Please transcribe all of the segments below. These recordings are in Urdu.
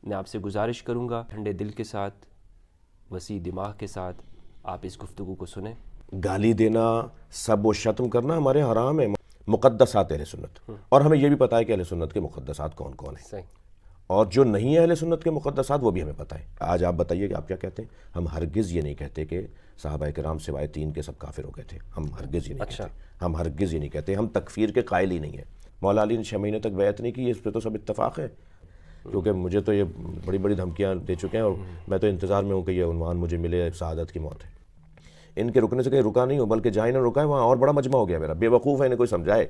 میں آپ سے گزارش کروں گا ٹھنڈے دل کے ساتھ، وسیع دماغ کے ساتھ آپ اس گفتگو کو سنیں۔ گالی دینا، سب و شتم کرنا ہمارے حرام ہے، مقدسات اہل سنت، اور ہمیں یہ بھی پتہ ہے کہ اہل سنت کے مقدسات کون کون ہیں، صحیح۔ اور جو نہیں ہے اہل سنت کے مقدسات وہ بھی ہمیں پتہ ہے۔ آج آپ بتائیے کہ آپ کیا کہتے ہیں؟ ہم ہرگز یہ نہیں کہتے کہ صحابہ کرام سوائے 3 کے سب کافر ہو گئے تھے، ہم ہرگز یہ نہیں اچھا۔ کہتے، ہم ہرگز یہ نہیں کہتے، ہم تکفیر کے قائل ہی نہیں ہیں۔ مولا علی نے 6 مہینے تک بیعت نہیں کی، اس پہ تو سب اتفاق ہے، کیونکہ مجھے تو یہ بڑی بڑی دھمکیاں دے چکے ہیں، اور میں تو انتظار میں ہوں کہ یہ عنوان مجھے ملے، سعادت کی موت ہے۔ ان کے رکنے سے کہیں رکا نہیں ہو، بلکہ جہاں انہیں رکا ہے وہاں اور بڑا مجمع ہو گیا میرا، بے وقوف ہے، انہیں کوئی سمجھائے۔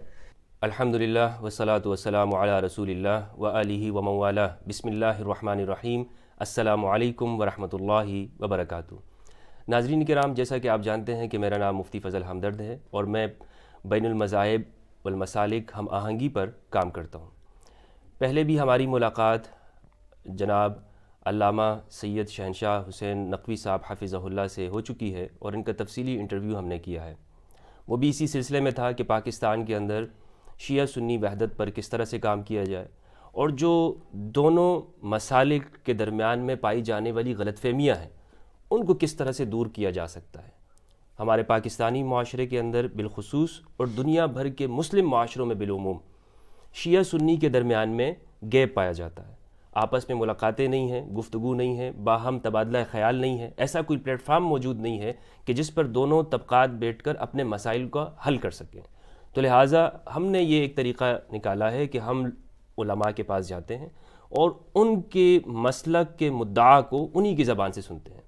الحمدللہ والصلاة والسلام علی رسول اللہ وآلہ ومن والہ۔ بسم اللہ الرحمن الرحیم۔ السلام علیکم ورحمۃ اللہ وبرکاتہ۔ ناظرین کرام، جیسا کہ آپ جانتے ہیں کہ میرا نام مفتی فضل ہمدرد ہے، اور میں بین المذاہب والمسالک ہم آہنگی پر کام کرتا ہوں۔ پہلے بھی ہماری ملاقات جناب علامہ سید شہنشاہ حسین نقوی صاحب حفظہ اللہ سے ہو چکی ہے، اور ان کا تفصیلی انٹرویو ہم نے کیا ہے۔ وہ بھی اسی سلسلے میں تھا کہ پاکستان کے اندر شیعہ سنی وحدت پر کس طرح سے کام کیا جائے، اور جو دونوں مسالک کے درمیان میں پائی جانے والی غلط فہمیاں ہیں ان کو کس طرح سے دور کیا جا سکتا ہے۔ ہمارے پاکستانی معاشرے کے اندر بالخصوص اور دنیا بھر کے مسلم معاشروں میں بالعموم شیعہ سنی کے درمیان میں گیپ پایا جاتا ہے، آپس میں ملاقاتیں نہیں ہیں، گفتگو نہیں ہے، باہم تبادلہ خیال نہیں ہے، ایسا کوئی پلیٹ فارم موجود نہیں ہے کہ جس پر دونوں طبقات بیٹھ کر اپنے مسائل کا حل کر سکیں۔ تو لہٰذا ہم نے یہ ایک طریقہ نکالا ہے کہ ہم علماء کے پاس جاتے ہیں اور ان کے مسلک کے مدعا کو انہی کی زبان سے سنتے ہیں۔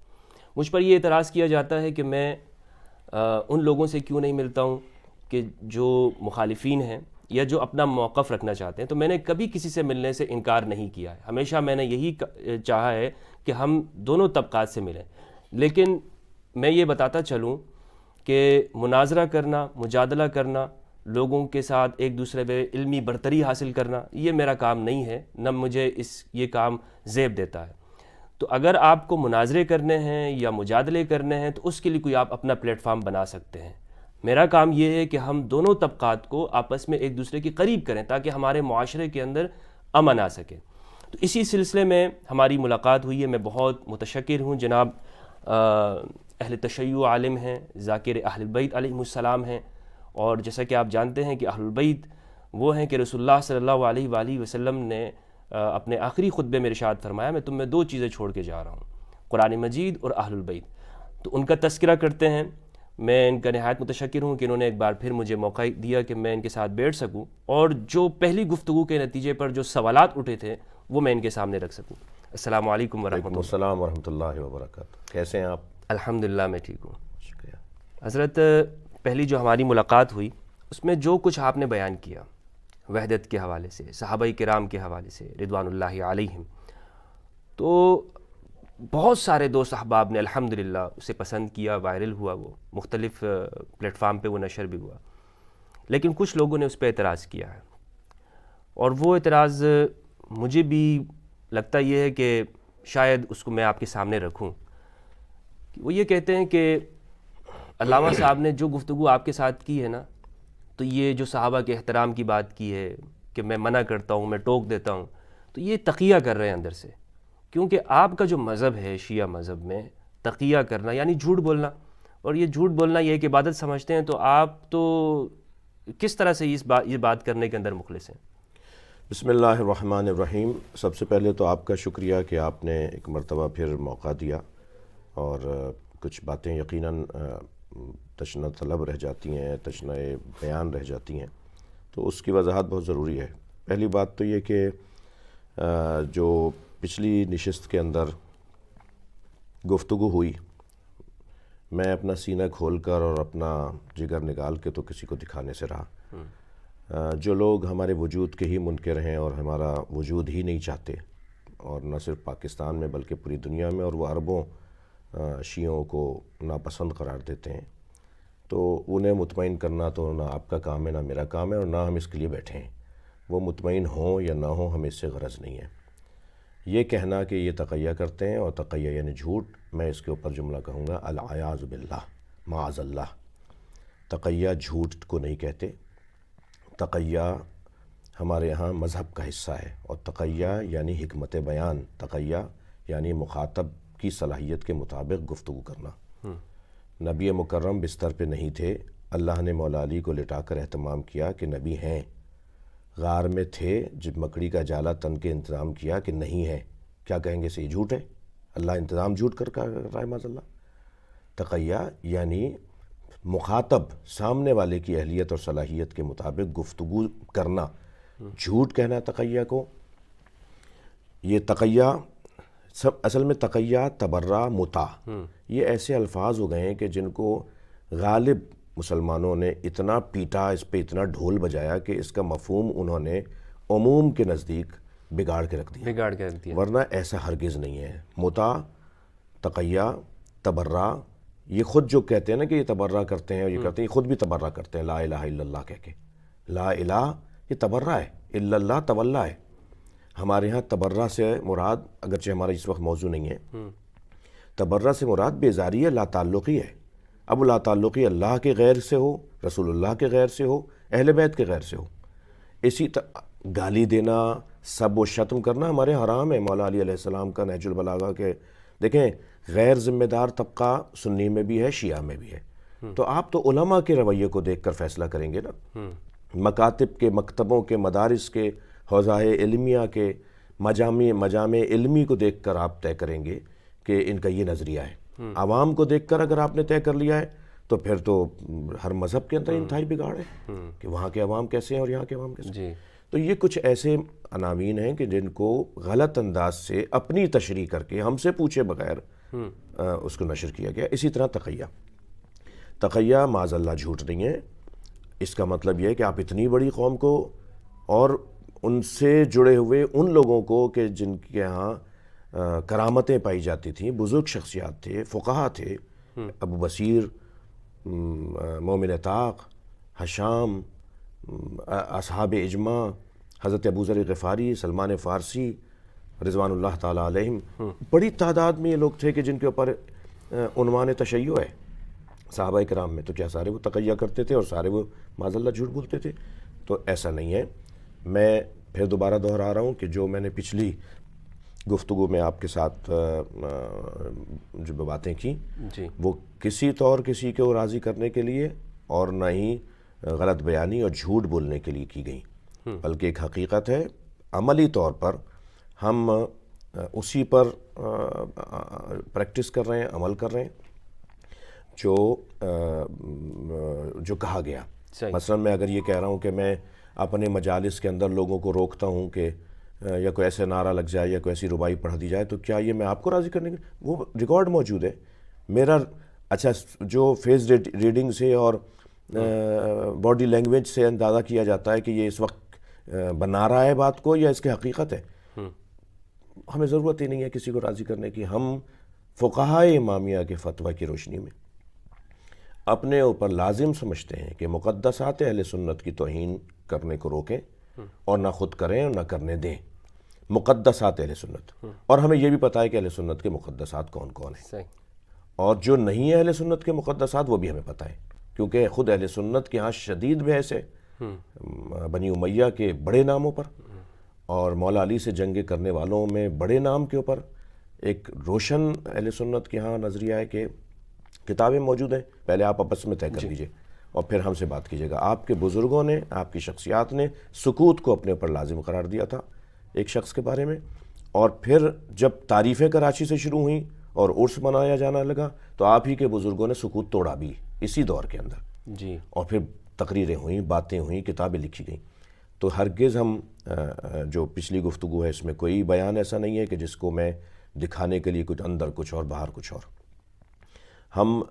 مجھ پر یہ اعتراض کیا جاتا ہے کہ میں ان لوگوں سے کیوں نہیں ملتا ہوں کہ جو مخالفین ہیں یا جو اپنا موقف رکھنا چاہتے ہیں، تو میں نے کبھی کسی سے ملنے سے انکار نہیں کیا ہے، ہمیشہ میں نے یہی چاہا ہے کہ ہم دونوں طبقات سے ملیں۔ لیکن میں یہ بتاتا چلوں کہ مناظرہ کرنا، مجادلہ کرنا، لوگوں کے ساتھ ایک دوسرے پہ علمی برتری حاصل کرنا، یہ میرا کام نہیں ہے، نہ مجھے یہ کام زیب دیتا ہے۔ تو اگر آپ کو مناظرے کرنے ہیں یا مجادلے کرنے ہیں تو اس کے لیے کوئی آپ اپنا پلیٹ فارم بنا سکتے ہیں۔ میرا کام یہ ہے کہ ہم دونوں طبقات کو آپس میں ایک دوسرے کے قریب کریں تاکہ ہمارے معاشرے کے اندر امن آ سکے۔ تو اسی سلسلے میں ہماری ملاقات ہوئی ہے۔ میں بہت متشکر ہوں، جناب اہل تشیع عالم ہیں، ذاکر اہل البیت علیہم السلام ہیں، اور جیسا کہ آپ جانتے ہیں کہ اہل البیت وہ ہیں کہ رسول اللہ صلی اللہ علیہ وآلہ وسلم نے اپنے آخری خطبے میں ارشاد فرمایا، میں تم میں 2 چیزیں چھوڑ کے جا رہا ہوں، قرآن مجید اور اہل البیت۔ تو ان کا تذکرہ کرتے ہیں۔ میں ان کا نہایت متشکر ہوں کہ انہوں نے ایک بار پھر مجھے موقع دیا کہ میں ان کے ساتھ بیٹھ سکوں، اور جو پہلی گفتگو کے نتیجے پر جو سوالات اٹھے تھے وہ میں ان کے سامنے رکھ سکوں۔ السلام علیکم ورحمۃ وعلیکم اللہ۔ السلام ورحمۃ اللہ وبرکاتہ۔ کیسے ہیں آپ؟ الحمدللہ میں ٹھیک ہوں۔ شکریہ۔ حضرت، پہلی جو ہماری ملاقات ہوئی اس میں جو کچھ آپ نے بیان کیا وحدت کے حوالے سے، صحابہ کرام کے حوالے سے رضوان اللہ علیہم، تو بہت سارے دوست احباب نے الحمدللہ اسے پسند کیا، وائرل ہوا، وہ مختلف پلیٹ فارم پہ وہ نشر بھی ہوا، لیکن کچھ لوگوں نے اس پہ اعتراض کیا ہے، اور وہ اعتراض مجھے بھی لگتا یہ ہے کہ شاید اس کو میں آپ کے سامنے رکھوں۔ وہ یہ کہتے ہیں کہ علامہ صاحب نے جو گفتگو آپ کے ساتھ کی ہے نا، تو یہ جو صحابہ کے احترام کی بات کی ہے کہ میں منع کرتا ہوں، میں ٹوک دیتا ہوں، تو یہ تقیہ کر رہے ہیں اندر سے، کیونکہ آپ کا جو مذہب ہے شیعہ مذہب میں تقیہ کرنا یعنی جھوٹ بولنا، اور یہ جھوٹ بولنا یہ ایک عبادت سمجھتے ہیں، تو آپ تو کس طرح سے یہ بات کرنے کے اندر مخلص ہیں؟ بسم اللہ الرحمن الرحیم۔ سب سے پہلے تو آپ کا شکریہ کہ آپ نے ایک مرتبہ پھر موقع دیا، اور کچھ باتیں یقیناً تشنہ طلب رہ جاتی ہیں، تشنہ بیان رہ جاتی ہیں، تو اس کی وضاحت بہت ضروری ہے۔ پہلی بات تو یہ کہ جو پچھلی نشست کے اندر گفتگو ہوئی، میں اپنا سینہ کھول کر اور اپنا جگر نکال کے تو کسی کو دکھانے سے رہا۔ جو لوگ ہمارے وجود کے ہی منکر ہیں اور ہمارا وجود ہی نہیں چاہتے، اور نہ صرف پاکستان میں بلکہ پوری دنیا میں، اور وہ عربوں شیعوں کو ناپسند قرار دیتے ہیں، تو انہیں مطمئن کرنا تو نہ آپ کا کام ہے نہ میرا کام ہے، اور نہ ہم اس کے لیے بیٹھے ہیں۔ وہ مطمئن ہوں یا نہ ہوں، ہمیں اس سے غرض نہیں ہے۔ یہ کہنا کہ یہ تقیہ کرتے ہیں، اور تقیہ یعنی جھوٹ، میں اس کے اوپر جملہ کہوں گا العیاذ باللہ، معاذ اللہ۔ تقیہ جھوٹ کو نہیں کہتے، تقیہ ہمارے یہاں مذہب کا حصہ ہے، اور تقیہ یعنی حکمت بیان، تقیہ یعنی مخاطب کی صلاحیت کے مطابق گفتگو کرنا۔ نبی مکرم بستر پہ نہیں تھے، اللہ نے مولا علی کو لٹا کر اہتمام کیا کہ نبی ہیں۔ غار میں تھے، جب مکڑی کا جالا تن کے انتظام کیا کہ نہیں ہے، کیا کہیں گے سے یہ جھوٹ ہے، اللہ انتظام جھوٹ کر رہا ہے معاذ اللہ۔ تقیہ یعنی مخاطب سامنے والے کی اہلیت اور صلاحیت کے مطابق گفتگو کرنا، جھوٹ کہنا تقیہ کو۔ یہ تقیہ اصل میں تقیہ، تبرہ، متع، یہ ایسے الفاظ ہو گئے ہیں کہ جن کو غالب مسلمانوں نے اتنا پیٹا، اس پہ اتنا ڈھول بجایا کہ اس کا مفہوم انہوں نے عموم کے نزدیک بگاڑ کے رکھ دیا، ورنہ ایسا ہرگز نہیں ہے۔ متع، تقیہ، تبرہ، یہ خود جو کہتے ہیں نا کہ یہ تبرہ کرتے ہیں اور یہ کرتے ہیں، یہ خود بھی تبرہ کرتے ہیں لا الہ الا اللہ کہہ کے۔ لا الہ یہ تبرہ ہے، الا اللہ تولا ہے۔ ہمارے ہاں تبرہ سے مراد، اگرچہ ہمارا اس وقت موضوع نہیں ہے، تبرہ سے مراد بیزاری ہے، لا تعلقی ہے۔ اب لا تعلقی اللہ کے غیر سے ہو، رسول اللہ کے غیر سے ہو، اہل بیت کے غیر سے ہو، اسی گالی دینا، سب و شتم کرنا ہمارے حرام ہے۔ مولا علی علیہ السلام کا نہج البلاغہ کے دیکھیں، غیر ذمہ دار طبقہ سنی میں بھی ہے، شیعہ میں بھی ہے، تو آپ تو علماء کے رویے کو دیکھ کر فیصلہ کریں گے نا، مکاتب کے، مکتبوں کے، مدارس کے، حوزہ علمیہ کے، مجامع علمی کو دیکھ کر آپ طے کریں گے کہ ان کا یہ نظریہ ہے۔ عوام کو دیکھ کر اگر آپ نے طے کر لیا ہے تو پھر تو ہر مذہب کے اندر انتہائی بگاڑ ہے کہ وہاں کے عوام کیسے ہیں اور یہاں کے عوام کیسے ہیں۔ تو یہ کچھ ایسے عناوین ہیں کہ جن کو غلط انداز سے اپنی تشریح کر کے ہم سے پوچھے بغیر اس کو نشر کیا گیا۔ اسی طرح تقیہ معاذ اللہ جھوٹ نہیں ہے، اس کا مطلب یہ ہے کہ آپ اتنی بڑی قوم کو اور ان سے جڑے ہوئے ان لوگوں کو کہ جن کے یہاں کرامتیں پائی جاتی تھیں، بزرگ شخصیات تھے، فقہا تھے، ابو بصیر، مومن طاق، حشام، اصحاب اجماع، حضرت ابو ذر غفاری، سلمان فارسی رضوان اللہ تعالیٰ علیہم، بڑی تعداد میں یہ لوگ تھے کہ جن کے اوپر عنوان تشیع ہے صحابہ کرام میں۔ تو کیا سارے وہ تقیہ کرتے تھے اور سارے وہ معاذ اللہ جھوٹ بولتے تھے؟ تو ایسا نہیں ہے۔ میں پھر دوبارہ دہرا رہا ہوں کہ جو میں نے پچھلی گفتگو میں آپ کے ساتھ جو باتیں کی، وہ کسی طور کسی کو راضی کرنے کے لیے اور نہ ہی غلط بیانی اور جھوٹ بولنے کے لیے کی گئیں، بلکہ ایک حقیقت ہے۔ عملی طور پر ہم اسی پر پریکٹس کر رہے ہیں، عمل کر رہے ہیں جو کہا گیا۔ مثلا میں اگر یہ کہہ رہا ہوں کہ میں اپنے مجالس کے اندر لوگوں کو روکتا ہوں کہ یا کوئی ایسے نعرہ لگ جائے یا کوئی ایسی ربائی پڑھ دی جائے، تو کیا یہ میں آپ کو راضی کرنے کے وہ ریکارڈ موجود ہے میرا؟ اچھا، جو فیس ریڈنگ سے اور باڈی لینگویج سے اندازہ کیا جاتا ہے کہ یہ اس وقت بنا رہا ہے بات کو یا اس کی حقیقت ہے، ہمیں ضرورت ہی نہیں ہے کسی کو راضی کرنے کی۔ ہم فقہائے امامیہ کے فتویٰ کی روشنی میں اپنے اوپر لازم سمجھتے ہیں کہ مقدسات اہل سنت کی توہین کرنے کو روکیں اور نہ خود کریں اور نہ کرنے دیں۔ مقدسات اہل سنت، اور ہمیں یہ بھی پتہ ہے کہ اہل سنت کے مقدسات کون کون ہیں، اور جو نہیں ہے اہل سنت کے مقدسات وہ بھی ہمیں پتہ ہے، کیونکہ خود اہل سنت کے ہاں شدید بحث ہے بنی امیہ کے بڑے ناموں پر، اور مولا علی سے جنگیں کرنے والوں میں بڑے نام کے اوپر ایک روشن اہل سنت کے ہاں نظریہ ہے کہ کتابیں موجود ہیں، پہلے آپ آپس میں طے کر لیجئے اور پھر ہم سے بات کیجیے گا۔ آپ کے بزرگوں نے، آپ کی شخصیات نے سکوت کو اپنے اوپر لازم قرار دیا تھا ایک شخص کے بارے میں، اور پھر جب تعریفیں کراچی سے شروع ہوئیں اور عرس منایا جانا لگا تو آپ ہی کے بزرگوں نے سکوت توڑا بھی اسی دور کے اندر، اور پھر تقریریں ہوئیں، باتیں ہوئیں، کتابیں لکھی گئیں۔ تو ہرگز ہم جو پچھلی گفتگو ہے اس میں کوئی بیان ایسا نہیں ہے کہ جس کو میں دکھانے کے لیے کچھ اندر کچھ اور باہر کچھ اور۔ ہم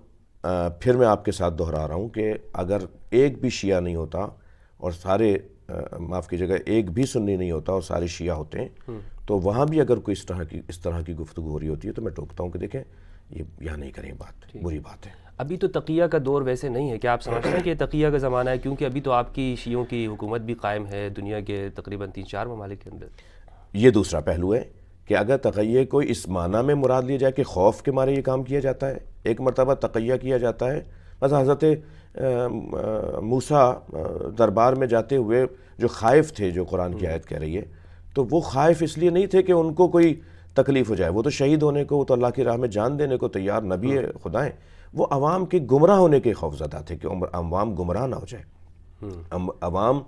پھر میں آپ کے ساتھ دہرا رہا ہوں کہ اگر ایک بھی شیعہ نہیں ہوتا اور سارے معاف کیجیے گا ایک بھی سنی نہیں ہوتا اور سارے شیعہ ہوتے ہیں تو وہاں بھی اگر کوئی اس طرح کی گفتگو ہو رہی ہوتی ہے تو میں ٹوکتا ہوں کہ دیکھیں یہ یہاں نہیں کریں، بات بری بات ہے۔ ابھی تو تقیہ کا دور ویسے نہیں ہے، کیا آپ سمجھتے ہیں کہ یہ تقیہ کا زمانہ ہے؟ کیونکہ ابھی تو آپ کی شیعوں کی حکومت بھی قائم ہے دنیا کے تقریباً 3-4 ممالک کے اندر۔ یہ دوسرا پہلو ہے کہ اگر تقیہ کو اس معنی میں مراد لیا جائے کہ خوف کے مارے یہ کام کیا جاتا ہے، ایک مرتبہ تقیہ کیا جاتا ہے مثلا حضرت موسیٰ دربار میں جاتے ہوئے جو خائف تھے، جو قرآن کی آیت کہہ رہی ہے، تو وہ خائف اس لیے نہیں تھے کہ ان کو کوئی تکلیف ہو جائے، وہ تو شہید ہونے کو، وہ تو اللہ کی راہ میں جان دینے کو تیار نبی خدا ہیں، وہ عوام کے گمراہ ہونے کے خوف زدہ تھے کہ عوام گمراہ نہ ہو جائے، عوام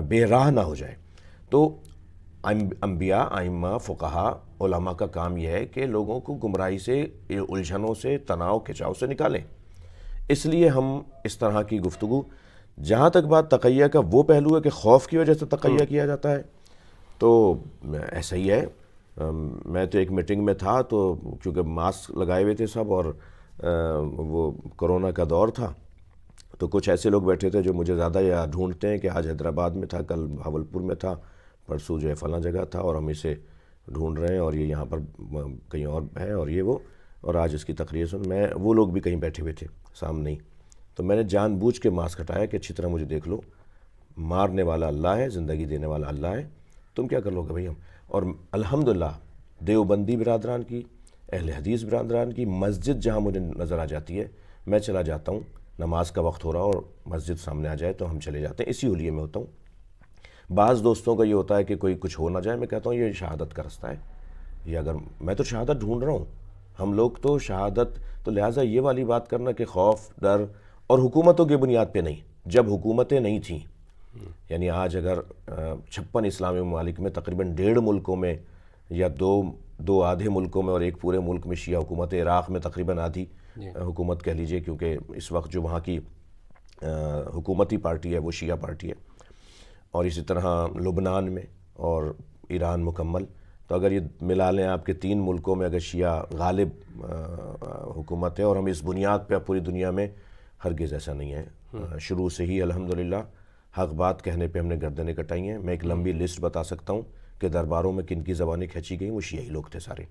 بے راہ نہ ہو جائے۔ تو انبیاء، ائمہ، فقہا، علماء کا کام یہ ہے کہ لوگوں کو گمراہی سے، الجھنوں سے، تناؤ کھچاؤ سے نکالیں۔ اس لیے ہم اس طرح کی گفتگو، جہاں تک بات تقیہ کا وہ پہلو ہے کہ خوف کی وجہ سے تقیہ کیا جاتا ہے، تو ایسا ہی ہے۔ میں تو ایک میٹنگ میں تھا، تو کیونکہ ماسک لگائے ہوئے تھے سب، اور وہ کرونا کا دور تھا، تو کچھ ایسے لوگ بیٹھے تھے جو مجھے زیادہ یا ڈھونڈتے ہیں کہ آج حیدرآباد میں تھا، کل بھاولپور میں تھا، پرسوں جو ہے فلاں جگہ تھا، اور ہم اسے ڈھونڈ رہے ہیں، اور یہ یہاں پر کہیں اور ہے، اور یہ وہ، اور آج اس کی تقریر سن، میں وہ لوگ بھی کہیں بیٹھے ہوئے تھے سامنے ہی، تو میں نے جان بوجھ کے ماسک ہٹایا کہ اچھی طرح مجھے دیکھ لو، مارنے والا اللہ ہے، زندگی دینے والا اللہ ہے، تم کیا کر لو گے بھائی ہم۔ اور الحمدللہ دیوبندی برادران کی، اہل حدیث برادران کی مسجد جہاں مجھے نظر آ جاتی ہے، میں چلا جاتا ہوں، نماز کا وقت ہو رہا اور مسجد سامنے آ جائے تو ہم چلے جاتے ہیں، اسی حلیے میں ہوتا ہوں۔ بعض دوستوں کا یہ ہوتا ہے کہ کوئی کچھ ہو نہ جائے، میں کہتا ہوں یہ شہادت کا رستہ ہے، یہ اگر میں تو شہادت ڈھونڈ رہا ہوں، ہم لوگ تو شہادت، تو لہٰذا یہ والی بات کرنا کہ خوف، ڈر، اور حکومتوں کی بنیاد پہ نہیں، جب حکومتیں نہیں تھیں، یعنی آج اگر 56 اسلامی ممالک میں تقریباً 1.5 ملکوں میں، یا دو آدھے ملکوں میں اور ایک پورے ملک میں شیعہ حکومت، عراق میں تقریباً آدھی حکومت کہہ لیجئے، کیونکہ اس وقت جو وہاں کی حکومتی پارٹی ہے وہ شیعہ پارٹی ہے، اور اسی طرح لبنان میں اور ایران مکمل، تو اگر یہ ملا لیں آپ کے 3 ملکوں میں اگر شیعہ غالب حکومت ہے، اور ہم اس بنیاد پہ پوری دنیا میں، ہرگز ایسا نہیں ہے، شروع سے ہی الحمدللہ حق بات کہنے پہ ہم نے گردنیں کٹائی ہیں۔ میں ایک لمبی لسٹ بتا سکتا ہوں کہ درباروں میں کن کی زبانیں کھینچی گئیں، وہ شیعی لوگ تھے سارے،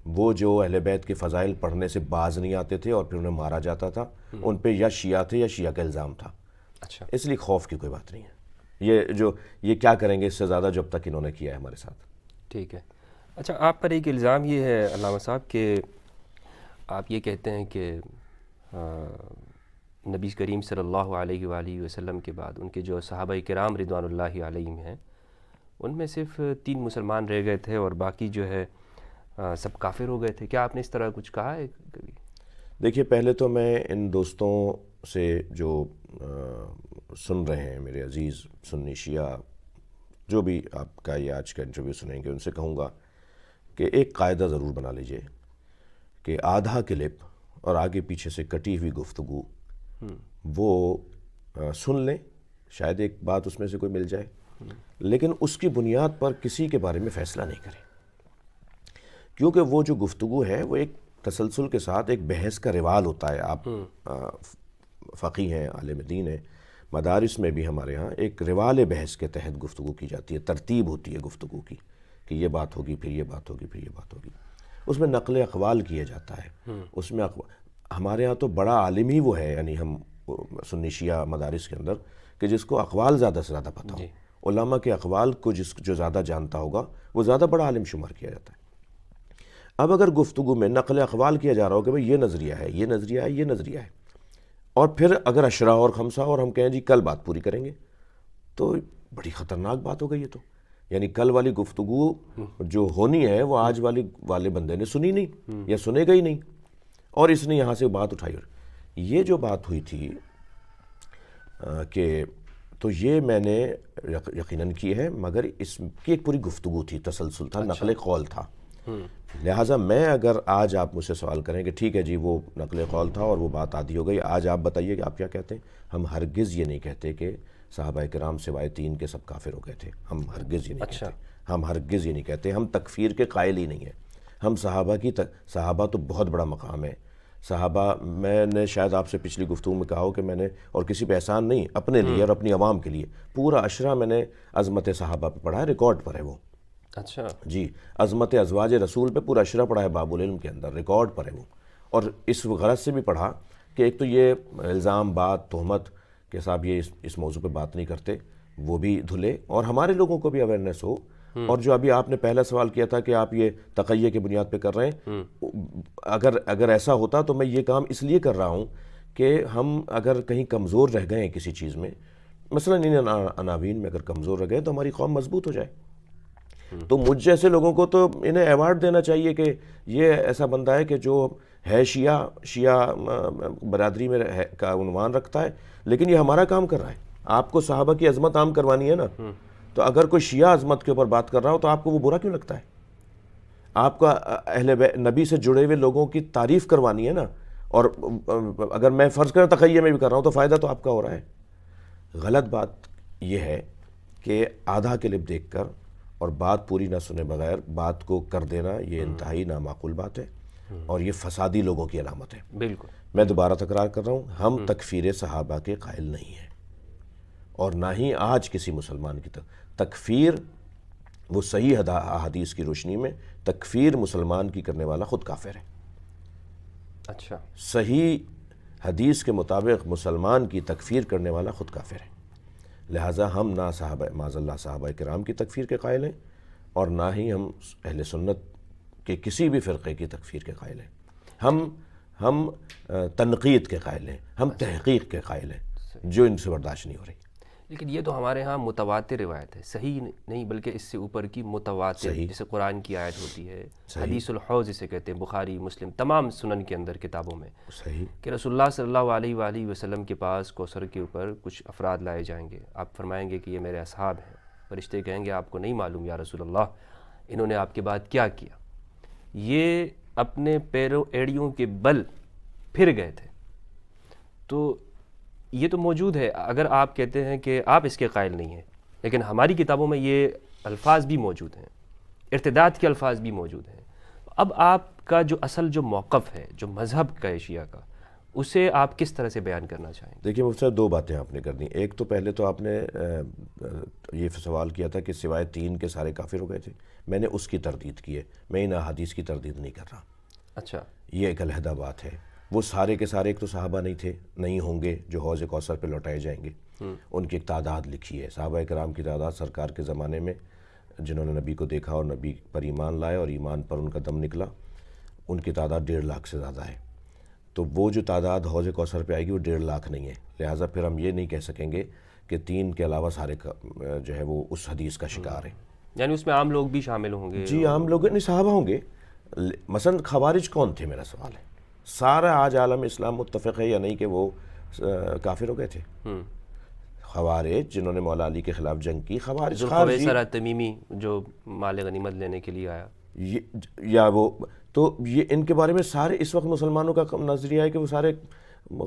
وہ جو اہل بیت کے فضائل پڑھنے سے باز نہیں آتے تھے اور پھر انہیں مارا جاتا تھا، ان پہ یا شیعہ تھے یا شیعہ کا الزام تھا۔ اچھا، اس لیے خوف کی کوئی بات نہیں ہے، یہ کیا کریں گے اس سے زیادہ جب تک انہوں نے کیا ہے ہمارے ساتھ۔ ٹھیک ہے۔ اچھا، آپ پر ایک الزام یہ ہے علامہ صاحب کہ آپ یہ کہتے ہیں کہ نبی کریم صلی اللہ علیہ وآلہ وسلم کے بعد ان کے جو صحابہ کرام رضوان اللہ علیہم ہیں، ان میں صرف 3 مسلمان رہ گئے تھے اور باقی جو ہے سب کافر ہو گئے تھے۔ کیا آپ نے اس طرح کچھ کہا ہے کبھی؟ دیکھیے، پہلے تو میں ان دوستوں سے جو سن رہے ہیں، میرے عزیز سنی شیعہ، جو بھی آپ کا یہ آج کا انٹرویو سنیں گے، ان سے کہوں گا کہ ایک قاعدہ ضرور بنا لیجئے کہ آدھا کلپ اور آگے پیچھے سے کٹی ہوئی گفتگو وہ سن لیں، شاید ایک بات اس میں سے کوئی مل جائے، لیکن اس کی بنیاد پر کسی کے بارے میں فیصلہ نہیں کریں، کیونکہ وہ جو گفتگو ہے وہ ایک تسلسل کے ساتھ ایک بحث کا روال ہوتا ہے۔ آپ فقیہ ہیں، عالم دین ہیں، مدارس میں بھی ہمارے ہاں ایک روال بحث کے تحت گفتگو کی جاتی ہے، ترتیب ہوتی ہے گفتگو کی کہ یہ بات ہوگی، پھر یہ بات ہوگی، پھر یہ بات ہوگی، اس میں نقل اقوال کیا جاتا ہے، اس میں ہمارے ہاں تو بڑا عالم ہی وہ ہے، یعنی ہم سنی شیعہ مدارس کے اندر، کہ جس کو اقوال زیادہ سے زیادہ پتہ ہو، علماء کے اقوال کو جو زیادہ جانتا ہوگا وہ زیادہ بڑا عالم شمار کیا جاتا ہے۔ اب اگر گفتگو میں نقل اقوال کیا جا رہا ہو کہ بھئی یہ نظریہ ہے، یہ نظریہ ہے، یہ نظریہ ہے، اور پھر اگر اشرا اور خمسہ اور ہم کہیں جی کل بات پوری کریں گے، تو بڑی خطرناک بات ہو گئی ہے۔ تو یعنی کل والی گفتگو جو ہونی ہے وہ آج والے بندے نے سنی نہیں یا سنے گا ہی نہیں، اور اس نے یہاں سے بات اٹھائی۔ یہ جو بات ہوئی تھی کہ تو یہ میں نے یقیناً کی ہے، مگر اس کی ایک پوری گفتگو تھی، تسلسل تھا، نقل قول تھا۔ لہٰذا میں اگر آج آپ مجھ سے سوال کریں کہ ٹھیک ہے جی وہ نقل قول تھا اور وہ بات آدھی ہو گئی، آج آپ بتائیے کہ آپ کیا کہتے ہیں؟ ہم ہرگز یہ نہیں کہتے کہ صحابہ کرام سوائے 3 کے سب کافر ہو گئے تھے، ہم ہرگز یہ نہیں کہتے، ہم ہرگز یہ نہیں کہتے، ہم تکفیر کے قائل ہی نہیں ہیں۔ ہم صحابہ تو بہت بڑا مقام ہے، صحابہ، میں نے شاید آپ سے پچھلی گفتگو میں کہا ہو کہ میں نے، اور کسی پہ احسان نہیں، اپنے لیے اور اپنی عوام کے لیے پورا عشرہ میں نے عظمت صحابہ پہ پڑھا ہے، ریکارڈ پر ہے وہ۔ اچھا جی، عظمت ازواج رسول پہ پورا عشرہ پڑھا ہے باب العلم کے اندر، ریکارڈ پر ہے وہ، اور اس غرض سے بھی پڑھا کہ ایک تو یہ الزام، بات، تہمت کہ صاحب یہ اس موضوع پہ بات نہیں کرتے، وہ بھی دھلے، اور ہمارے لوگوں کو بھی اویئرنیس ہو۔ اور جو ابھی آپ نے پہلا سوال کیا تھا کہ آپ یہ تقیہ کی بنیاد پہ کر رہے ہیں، اگر ایسا ہوتا تو میں یہ کام اس لیے کر رہا ہوں کہ ہم اگر کہیں کمزور رہ گئے ہیں کسی چیز میں، مثلا ان عناوین میں اگر کمزور رہ گئے تو ہماری قوم مضبوط ہو جائے. تو مجھ جیسے لوگوں کو تو انہیں ایوارڈ دینا چاہیے کہ یہ ایسا بندہ ہے کہ جو ہے شیعہ برادری میں کا عنوان رکھتا ہے، لیکن یہ ہمارا کام کر رہا ہے. آپ کو صحابہ کی عظمت عام کروانی ہے نا، تو اگر کوئی شیعہ عظمت کے اوپر بات کر رہا ہو تو آپ کو وہ برا کیوں لگتا ہے؟ آپ کا اہل نبی سے جڑے ہوئے لوگوں کی تعریف کروانی ہے نا. اور اگر میں فرض کریں تقیہ میں بھی کر رہا ہوں تو فائدہ تو آپ کا ہو رہا ہے. غلط بات یہ ہے کہ آدھا کلپ دیکھ کر اور بات پوری نہ سنے بغیر بات کو کر دینا، یہ انتہائی نامعقول بات ہے اور یہ فسادی لوگوں کی علامت ہے. بالکل. میں دوبارہ تکرار کر رہا ہوں، ہم تکفیر صحابہ کے قائل نہیں ہیں، اور نہ ہی آج کسی مسلمان کی تکفیر، وہ صحیح احادیث کی روشنی میں تکفیر مسلمان کی کرنے والا خود کافر ہے. اچھا. صحیح حدیث کے مطابق مسلمان کی تکفیر کرنے والا خود کافر ہے. لہٰذا ہم نہ صحابہ معاذ اللہ صحابہ کرام کی تکفیر کے قائل ہیں، اور نہ ہی ہم اہل سنت کے کسی بھی فرقے کی تکفیر کے قائل ہیں. ہم تنقید کے قائل ہیں، ہم تحقیق کے قائل ہیں، جو ان سے برداشت نہیں ہو رہی. لیکن یہ تو ہمارے ہاں متواتر روایت ہے، صحیح نہیں بلکہ اس سے اوپر کی متواتر، جیسے قرآن کی آیت ہوتی ہے، حدیث الحوض جسے کہتے ہیں، بخاری مسلم تمام سنن کے اندر کتابوں میں صحیح کہ رسول اللہ صلی اللہ علیہ وآلہ وسلم کے پاس کوثر کے اوپر کچھ افراد لائے جائیں گے، آپ فرمائیں گے کہ یہ میرے اصحاب ہیں. فرشتے کہیں گے آپ کو نہیں معلوم یا رسول اللہ انہوں نے آپ کے بعد کیا کیا. یہ اپنے پیروں ایڑیوں کے بل پھر گئے تھے. تو یہ تو موجود ہے. اگر آپ کہتے ہیں کہ آپ اس کے قائل نہیں ہیں، لیکن ہماری کتابوں میں یہ الفاظ بھی موجود ہیں، ارتداد کے الفاظ بھی موجود ہیں. اب آپ کا جو اصل جو موقف ہے، جو مذہب کا ہے شیعہ کا، اسے آپ کس طرح سے بیان کرنا چاہیں گے؟ دیکھیے مفتی صاحب، دو باتیں آپ نے کر دیں. ایک تو پہلے تو آپ نے یہ سوال کیا تھا کہ سوائے 3 کے سارے کافر ہو گئے تھے. میں نے اس کی تردید کی ہے، میں ان احادیث کی تردید نہیں کر رہا. اچھا. یہ ایک علیحدہ بات ہے. وہ سارے کے سارے ایک تو صحابہ نہیں تھے، نہیں ہوں گے جو حوض کوثر پہ لوٹائے جائیں گے. ان کی ایک تعداد لکھی ہے، صحابہ کرام کی تعداد سرکار کے زمانے میں جنہوں نے نبی کو دیکھا اور نبی پر ایمان لائے اور ایمان پر ان کا دم نکلا، ان کی تعداد 1.5 لاکھ سے زیادہ ہے. تو وہ جو تعداد حوض کوثر پہ آئے گی وہ 1.5 لاکھ نہیں ہے. لہٰذا پھر ہم یہ نہیں کہہ سکیں گے کہ 3 کے علاوہ سارے جو ہے وہ اس حدیث کا شکار ہیں. یعنی اس میں عام لوگ بھی شامل ہوں گے؟ جی عام لوگ نہیں، صحابہ ہوں گے. مثلا خوارج کون تھے، میرا سوال ہے. سارا آج عالم اسلام متفق ہے یا نہیں کہ وہ کافر ہو گئے تھے؟ خوارج جنہوں نے مولا علی کے خلاف جنگ کی، خوارج ذوالخویسر تمیمی جو مال غنیمت لینے کے لیے آیا، یا وہ تو یہ ان کے بارے میں سارے اس وقت مسلمانوں کا نظریہ ہے کہ وہ سارے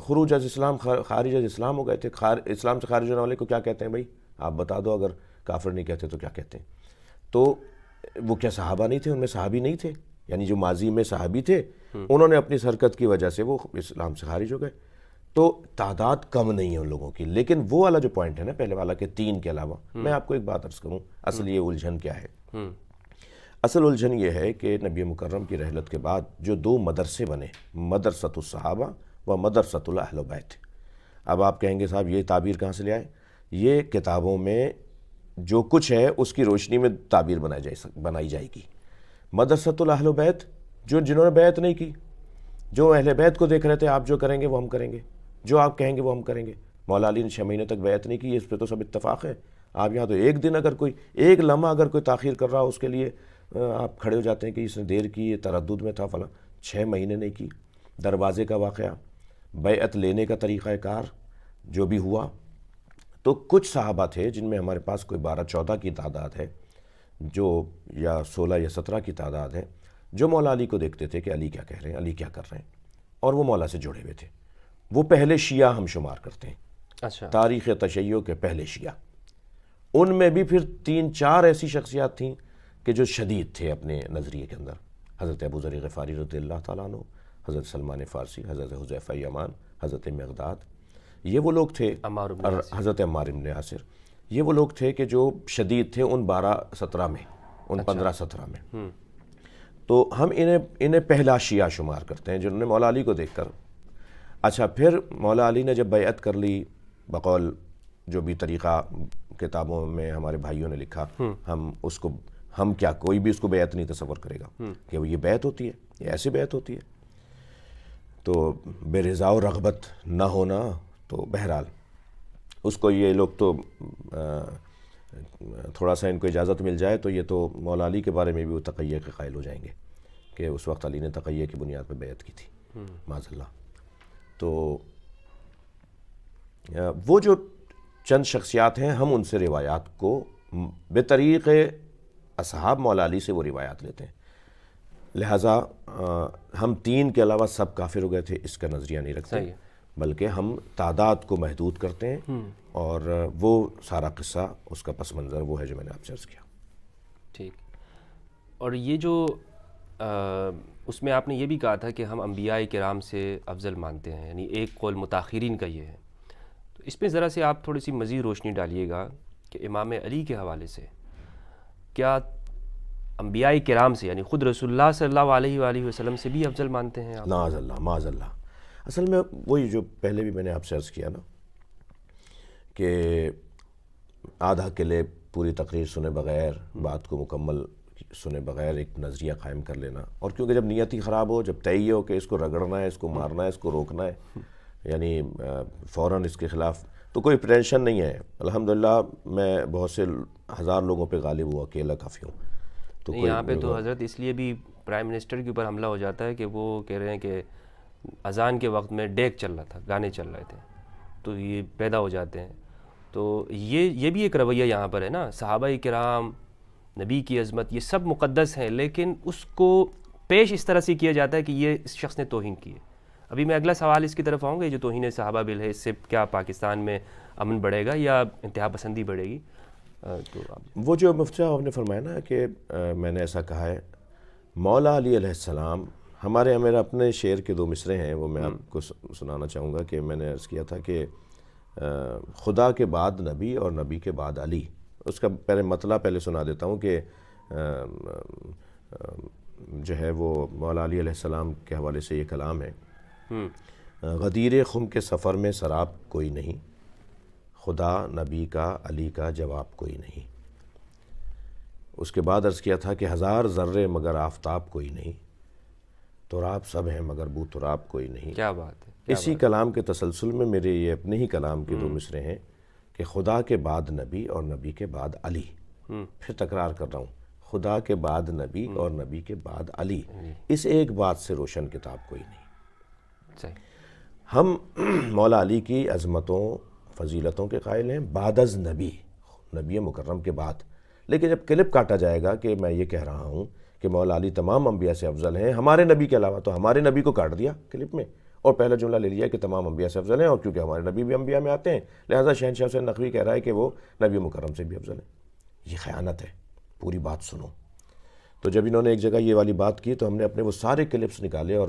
خروج از اسلام، خارج از اسلام ہو گئے تھے. اسلام سے خارج ہونے والے کو کیا کہتے ہیں بھائی؟ آپ بتا دو. اگر کافر نہیں کہتے تو کیا کہتے ہیں؟ تو وہ کیا صحابہ نہیں تھے؟ ان میں صحابی نہیں تھے؟ یعنی جو ماضی میں صحابی تھے انہوں نے اپنی حرکت کی وجہ سے وہ اسلام سے خارج ہو گئے. تو تعداد کم نہیں ہے ان لوگوں کی. لیکن وہ والا جو پوائنٹ ہے نا پہلے والا کہ 3 کے علاوہ، میں آپ کو ایک بات عرض کروں. اصل یہ الجھن کیا ہے؟ اصل الجھن یہ ہے کہ نبی مکرم کی رحلت کے بعد جو 2 مدرسے بنے، مدرسۃ الصحابہ و مدرسۃ اہل بیت. اب آپ کہیں گے صاحب یہ تعبیر کہاں سے لے آئے؟ یہ کتابوں میں جو کچھ ہے اس کی روشنی میں تعبیر بنائی جائے گی. مدرسۃ اہل بیت، جنہوں نے بیعت نہیں کی، جو اہل بیت کو دیکھ رہے تھے آپ جو کریں گے وہ ہم کریں گے، جو آپ کہیں گے وہ ہم کریں گے. مولا علی نے 6 مہینے تک بیعت نہیں کی، اس پہ تو سب اتفاق ہے. آپ یہاں تو ایک دن اگر کوئی ایک لمحہ اگر کوئی تاخیر کر رہا ہو اس کے لیے آپ کھڑے ہو جاتے ہیں کہ اس نے دیر کی، یہ تردد میں تھا فلاں. 6 مہینے نہیں کی. دروازے کا واقعہ، بیعت لینے کا طریقہ کار جو بھی ہوا. تو کچھ صحابہ تھے جن میں ہمارے پاس کوئی 12-14 کی تعداد ہے، جو یا 16 یا 17 کی تعداد ہے، جو مولا علی کو دیکھتے تھے کہ علی کیا کہہ رہے ہیں، علی کیا کر رہے ہیں، اور وہ مولا سے جڑے ہوئے تھے. وہ پہلے شیعہ ہم شمار کرتے ہیں. اچھا. تاریخ تشیع کے پہلے شیعہ. ان میں بھی پھر 3-4 ایسی شخصیات تھیں کہ جو شدید تھے اپنے نظریے کے اندر. حضرت ابو ذر غفاری رضی اللہ تعالیٰ عنہ، حضرت سلمان فارسی، حضرت حذیفہ یمان، حضرت مقداد، یہ وہ لوگ تھے، حضرت عمار بن یاسر، یہ وہ لوگ تھے کہ جو شدید تھے ان 12-17 میں، ان 15-17 میں. تو ہم انہیں پہلا شیعہ شمار کرتے ہیں جنہوں نے مولا علی کو دیکھ کر. اچھا، پھر مولا علی نے جب بیعت کر لی بقول جو بھی طریقہ کتابوں میں ہمارے بھائیوں نے لکھا، ہم کیا کوئی بھی اس کو بیعت نہیں تصور کرے گا کہ وہ یہ بیعت ہوتی ہے، یہ ایسی بیعت ہوتی ہے. تو بے رضا و رغبت نہ ہونا، تو بہرحال اس کو یہ لوگ تو تھوڑا سا ان کو اجازت مل جائے تو یہ تو مولا علی کے بارے میں بھی وہ تقیہ کے قائل ہو جائیں گے کہ اس وقت علی نے تقیہ کی بنیاد پہ بیعت کی تھی، معاذ اللہ۔ تو وہ جو چند شخصیات ہیں، ہم ان سے روایات کو بے طریق اصحاب مولا علی سے وہ روایات لیتے ہیں، لہٰذا ہم 3 کے علاوہ سب کافر ہو گئے تھے اس کا نظریہ نہیں رکھتے، بلکہ ہم تعداد کو محدود کرتے ہیں، اور وہ سارا قصہ، اس کا پس منظر وہ ہے جو میں نے آپ سے عرض کیا۔ ٹھیک، اور یہ جو اس میں آپ نے یہ بھی کہا تھا کہ ہم انبیاء کرام سے افضل مانتے ہیں، یعنی ایک قول متاخرین کا یہ ہے، تو اس پہ ذرا سے آپ تھوڑی سی مزید روشنی ڈالیے گا کہ امام علی کے حوالے سے کیا انبیاء کرام سے، یعنی خود رسول اللہ صلی اللہ علیہ وآلہ وسلم سے بھی افضل مانتے ہیں آپ؟ معاذ اللہ، معاذ اللہ۔ اصل میں وہی جو پہلے بھی میں نے آپ سے عرض کیا نا کہ آدھا قلعے پوری تقریر سنے بغیر، بات کو مکمل سنے بغیر ایک نظریہ قائم کر لینا، اور کیونکہ جب نیت ہی خراب ہو، جب طے ہو کہ اس کو رگڑنا ہے، اس کو مارنا ہے، اس کو روکنا ہے، یعنی فوراً اس کے خلاف، تو کوئی پریٹینشن نہیں ہے۔ الحمدللہ میں بہت سے ہزار لوگوں پہ غالب ہوا، اکیلا کافی ہوں۔ تو یہاں پہ تو حضرت اس لیے بھی پرائم منسٹر کے اوپر حملہ ہو جاتا ہے کہ وہ کہہ رہے ہیں کہ اذان کے وقت میں ڈیک چل رہا تھا، گانے چل رہے تھے، تو یہ پیدا ہو جاتے ہیں۔ تو یہ بھی ایک رویہ یہاں پر ہے نا، صحابہ کرام، نبی کی عظمت، یہ سب مقدس ہیں، لیکن اس کو پیش اس طرح سے کیا جاتا ہے کہ یہ اس شخص نے توہین کی ہے۔ ابھی میں اگلا سوال اس کی طرف آؤں گا، یہ جو توہین صحابہ بل ہے، اس سے کیا پاکستان میں امن بڑھے گا یا انتہا پسندی بڑھے گی؟ تو وہ جو مفتی صاحب آپ نے فرمایا نا کہ میں نے ایسا کہا ہے، مولا علی علیہ السلام، میرا اپنے شعر کے 2 مصرے ہیں، وہ میں آپ کو سنانا چاہوں گا کہ میں نے عرض کیا تھا کہ خدا کے بعد نبی اور نبی کے بعد علی۔ اس کا پہلے سنا دیتا ہوں کہ جو ہے وہ مولا علی علیہ السلام کے حوالے سے یہ کلام ہے، غدیر خم کے سفر میں سراب کوئی نہیں، خدا نبی کا علی کا جواب کوئی نہیں۔ اس کے بعد عرض کیا تھا کہ 1000 ذرے مگر آفتاب کوئی نہیں، تراب سب ہیں مگر بو تراب کوئی نہیں۔ کیا بات ہے! اسی کلام کے تسلسل میں میرے یہ اپنے ہی کلام کے 2 مصرے ہیں کہ خدا کے بعد نبی اور نبی کے بعد علی۔ پھر تکرار کر رہا ہوں، خدا کے بعد نبی اور نبی کے بعد علی، اس ایک بات سے روشن کتاب کوئی نہیں۔ ہم مولا علی کی عظمتوں، فضیلتوں کے قائل ہیں بعد از نبی مکرم کے بعد، لیکن جب کلپ کاٹا جائے گا کہ میں یہ کہہ رہا ہوں کہ مولا علی تمام انبیاء سے افضل ہیں ہمارے نبی کے علاوہ، تو ہمارے نبی کو کاٹ دیا کلپ میں، اور پہلا جملہ لے لیا کہ تمام انبیاء سے افضل ہیں، اور کیونکہ ہمارے نبی بھی انبیاء میں آتے ہیں لہٰذا شہنشاہ حسین نقوی کہہ رہا ہے کہ وہ نبی مکرم سے بھی افضل ہے۔ یہ خیانت ہے، پوری بات سنو۔ تو جب انہوں نے ایک جگہ یہ والی بات کی تو ہم نے اپنے وہ سارے کلپس نکالے اور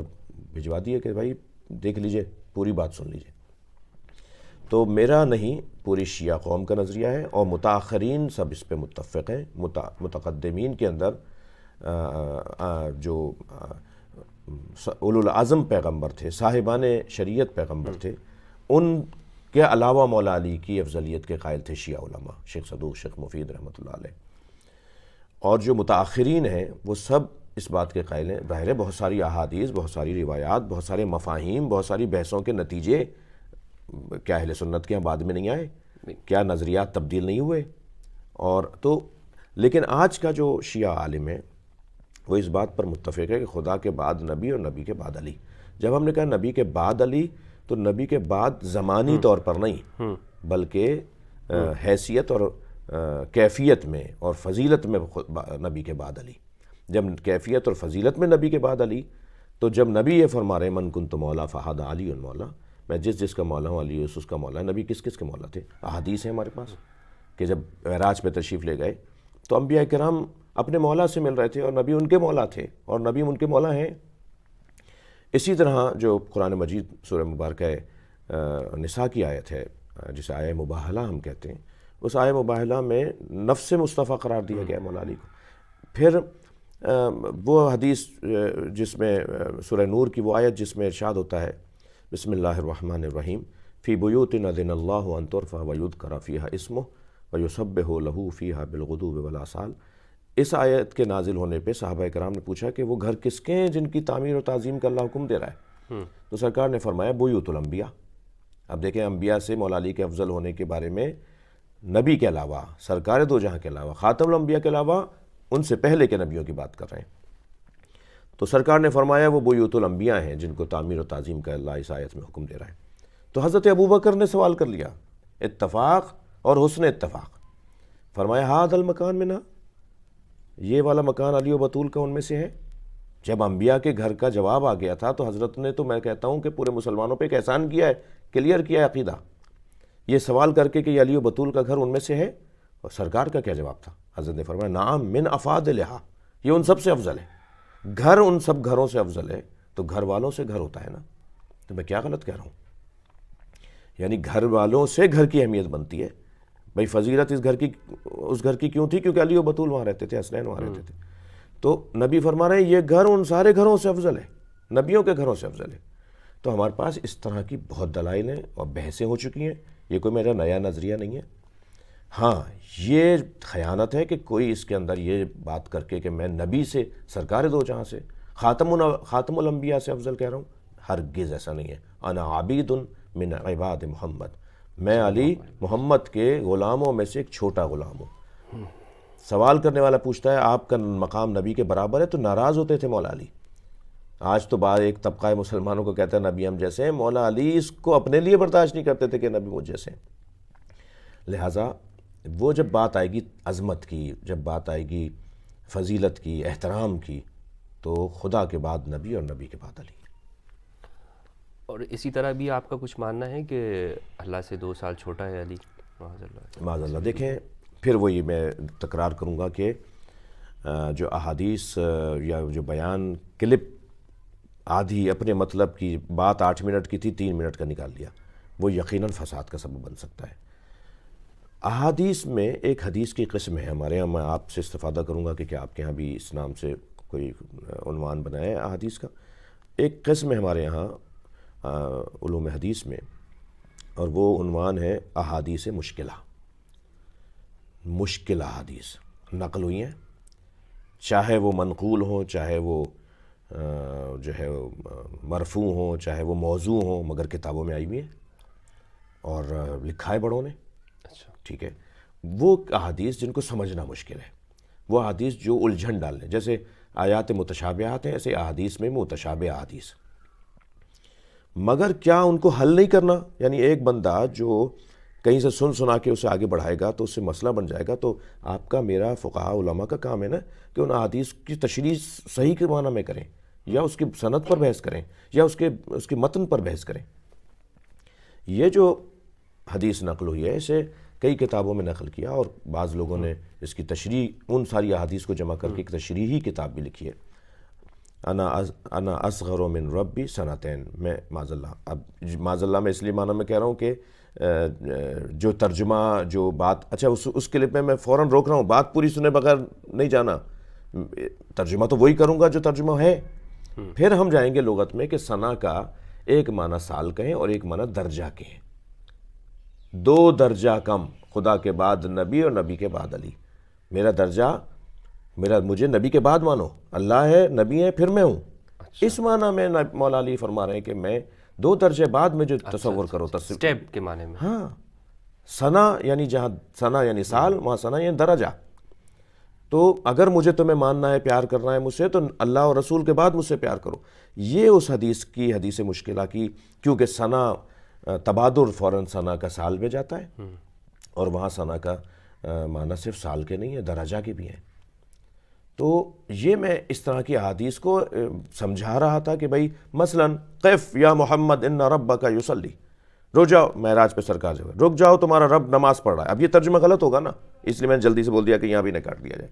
بھجوا دیے کہ بھائی دیکھ لیجئے، پوری بات سن لیجئے۔ تو میرا نہیں، پوری شیعہ قوم کا نظریہ ہے، اور متاخرین سب اس پہ متفق ہیں۔ متقدمین کے اندر جو اولو العزم پیغمبر تھے، صاحبان شریعت پیغمبر تھے، ان کے علاوہ مولا علی کی افضلیت کے قائل تھے شیعہ علماء، شیخ صدوق، شیخ مفید رحمۃ اللہ علیہ، اور جو متاخرین ہیں وہ سب اس بات کے قائل ہیں۔ ظاہر ہے بہت ساری احادیث، بہت ساری روایات، بہت سارے مفاہیم، بہت ساری بحثوں کے نتیجے کیا اہل سنت کے بعد میں نہیں آئے؟ کیا نظریات تبدیل نہیں ہوئے؟ اور تو لیکن آج کا جو شیعہ عالم ہے وہ اس بات پر متفق ہے کہ خدا کے بعد نبی اور نبی کے بعد علی۔ جب ہم نے کہا نبی کے بعد علی، تو نبی کے بعد زمانی طور پر نہیں، بلکہ حیثیت اور کیفیت میں اور فضیلت میں نبی کے بعد علی۔ جب کیفیت اور فضیلت میں نبی کے بعد علی، تو جب نبی یہ فرما رہے من کنت مولا فہذا علی مولا، میں جس کا مولا ہوں علی اس کا مولا ہے۔ نبی کس کے مولا تھے؟ احادیث ہیں ہمارے پاس کہ جب معراج پہ تشریف لے گئے تو انبیاء کرام اپنے مولا سے مل رہے تھے، اور نبی ان کے مولا تھے، اور نبی ان کے مولا ہیں۔ اسی طرح جو قرآن مجید سورہ مبارکہ نساء کی آیت ہے جسے آیہ مباہلہ ہم کہتے ہیں، اس آیہ مباہلہ میں نفس مصطفیٰ قرار دیا گیا مولا علی کو۔ پھر وہ حدیث جس میں سورہ نور کی وہ آیت جس میں ارشاد ہوتا ہے بسم اللہ الرحمن الرحیم فی بیوت اذن اللہ ان ترفع ویذکر فیہا اسمہ ویسبح لہ فیہا بالغدو والآصال۔ اس آیت کے نازل ہونے پہ صحابہ کرام نے پوچھا کہ وہ گھر کس کے ہیں جن کی تعمیر و تعظیم کا اللہ حکم دے رہا ہے؟ تو سرکار نے فرمایا بیوت الانبیاء. اب دیکھیں انبیاء سے مولا علی کے افضل ہونے کے بارے میں نبی کے علاوہ، سرکار دو جہاں کے علاوہ، خاتم الانبیاء کے علاوہ ان سے پہلے کے نبیوں کی بات کر رہے ہیں. تو سرکار نے فرمایا وہ بیوت الانبیاء ہیں جن کو تعمیر و تعظیم کا اللہ اس آیت میں حکم دے رہا ہے. تو حضرت ابوبکر نے سوال کر لیا، اتفاق اور حسن اتفاق. فرمایا ہاد المکان میں نہ، یہ والا مکان علی و بطول کا ان میں سے ہے. جب انبیاء کے گھر کا جواب آ گیا تھا تو حضرت نے تو میں کہتا ہوں کہ پورے مسلمانوں پہ ایک احسان کیا ہے، کلیئر کیا ہے عقیدہ. یہ سوال کر کے کہ یہ علی و بطول کا گھر ان میں سے ہے. اور سرکار کا کیا جواب تھا؟ حضرت نے فرمایا نعم من افاضلھا، یہ ان سب سے افضل ہے. گھر ان سب گھروں سے افضل ہے تو گھر والوں سے گھر ہوتا ہے نا. تو میں کیا غلط کہہ رہا ہوں؟ یعنی گھر والوں سے گھر کی اہمیت بنتی ہے. بھئی فضیلت اس گھر کی کیوں تھی؟ کیونکہ علی و بطول وہاں رہتے تھے، حسنین وہاں رہتے تھے. تو نبی فرما رہے ہیں یہ گھر ان سارے گھروں سے افضل ہے، نبیوں کے گھروں سے افضل ہے. تو ہمارے پاس اس طرح کی بہت دلائل ہیں اور بحثیں ہو چکی ہیں. یہ کوئی میرا نیا نظریہ نہیں ہے. ہاں یہ خیانت ہے کہ کوئی اس کے اندر یہ بات کر کے کہ میں نبی سے، سرکار دو جہاں سے، خاتم الانبیاء سے افضل کہہ رہا ہوں. ہرگز ایسا نہیں ہے. انا عبید من عباد محمد، میں علی محمد کے غلاموں میں سے ایک چھوٹا غلام ہوں. سوال کرنے والا پوچھتا ہے آپ کا مقام نبی کے برابر ہے، تو ناراض ہوتے تھے مولا علی. آج تو بعد ایک طبقہ مسلمانوں کو کہتا ہے نبی ہم جیسے ہیں، مولا علی اس کو اپنے لیے برداشت نہیں کرتے تھے کہ نبی مجھ جیسے ہیں. لہٰذا وہ جب بات آئے گی عظمت کی، جب بات آئے گی فضیلت کی، احترام کی، تو خدا کے بعد نبی اور نبی کے بعد علی. اور اسی طرح بھی آپ کا کچھ ماننا ہے کہ اللہ سے 2 سال چھوٹا ہے علی؟ معاذ اللہ. دیکھیں پھر وہی میں تکرار کروں گا کہ جو احادیث یا جو بیان کلپ آدھی اپنے مطلب کی بات 8 منٹ کی تھی 3 منٹ کا نکال لیا، وہ یقیناً فساد کا سبب بن سکتا ہے. احادیث میں ایک حدیث کی قسم ہے ہمارے یہاں، میں آپ سے استفادہ کروں گا کہ کیا آپ کے ہاں بھی اس نام سے کوئی عنوان بنا ہے احادیث کا. ایک قسم ہے ہمارے یہاں علوم حدیث میں، اور وہ عنوان ہے احادیث مشکلہ. مشکل احادیث نقل ہوئی ہیں، چاہے وہ منقول ہوں، چاہے وہ جو ہے مرفوع ہوں، چاہے وہ موضوع ہوں، مگر کتابوں میں آئی ہوئی ہیں اور لکھا ہے بڑوں نے. اچھا ٹھیک ہے. وہ احادیث جن کو سمجھنا مشکل ہے، وہ احادیث جو الجھن ڈالنے، جیسے آیات متشابہات ہیں، ایسے احادیث میں متشابہ احادیث. مگر کیا ان کو حل نہیں کرنا؟ یعنی ایک بندہ جو کہیں سے سنا کے اسے آگے بڑھائے گا تو اس سے مسئلہ بن جائے گا. تو آپ کا میرا فقہاء علماء کا کام ہے نا کہ ان احادیث کی تشریح صحیح کے معنی میں کریں، یا اس کی سند پر بحث کریں، یا اس کے متن پر بحث کریں. یہ جو حدیث نقل ہوئی ہے اسے کئی کتابوں میں نقل کیا، اور بعض لوگوں نے اس کی تشریح ان ساری احادیث کو جمع کر کے ایک تشریحی کتاب بھی لکھی ہے. انا اصغر من ربی سنتین. میں معاذ اللہ، اب معاذ اللہ میں اس لیے معنی میں کہہ رہا ہوں کہ جو ترجمہ جو بات، اچھا اس کلپ میں فوراً روک رہا ہوں، بات پوری سنے بغیر نہیں جانا. ترجمہ تو وہی کروں گا جو ترجمہ ہے. پھر ہم جائیں گے لغت میں کہ ثنا کا ایک معنی سال کہیں اور ایک معنی درجہ کہیں. 2 درجہ کم، خدا کے بعد نبی اور نبی کے بعد علی. میرا درجہ، مجھے نبی کے بعد مانو، اللہ ہے، نبی ہے، پھر میں ہوں. اس معنی میں مولا علی فرما رہے ہیں کہ میں 2 درجے بعد میں جو تصور کرو، اسٹیپ کے معنی میں. ہاں، ثنا یعنی جہاں ثنا یعنی سال، وہاں ثنا یعنی درجہ. تو اگر مجھے تمہیں ماننا ہے، پیار کرنا ہے مجھ سے، تو اللہ اور رسول کے بعد مجھ سے پیار کرو. یہ اس حدیث کی حدیث مشکلہ کی، کیونکہ ثنا تبادر فوراً ثنا کا سال میں جاتا ہے، اور وہاں ثنا کا معنی صرف سال کے نہیں ہے، درجہ کے بھی ہیں. تو یہ میں اس طرح کی احادیث کو سمجھا رہا تھا کہ بھائی مثلاً قف یا محمد ان ربک یصلی، رک جاؤ، معراج پہ سرکار جو ہے، رک جاؤ تمہارا رب نماز پڑھ رہا ہے. اب یہ ترجمہ غلط ہوگا نا، اس لیے میں نے جلدی سے بول دیا کہ یہاں بھی نہ کاٹ دیا جائے.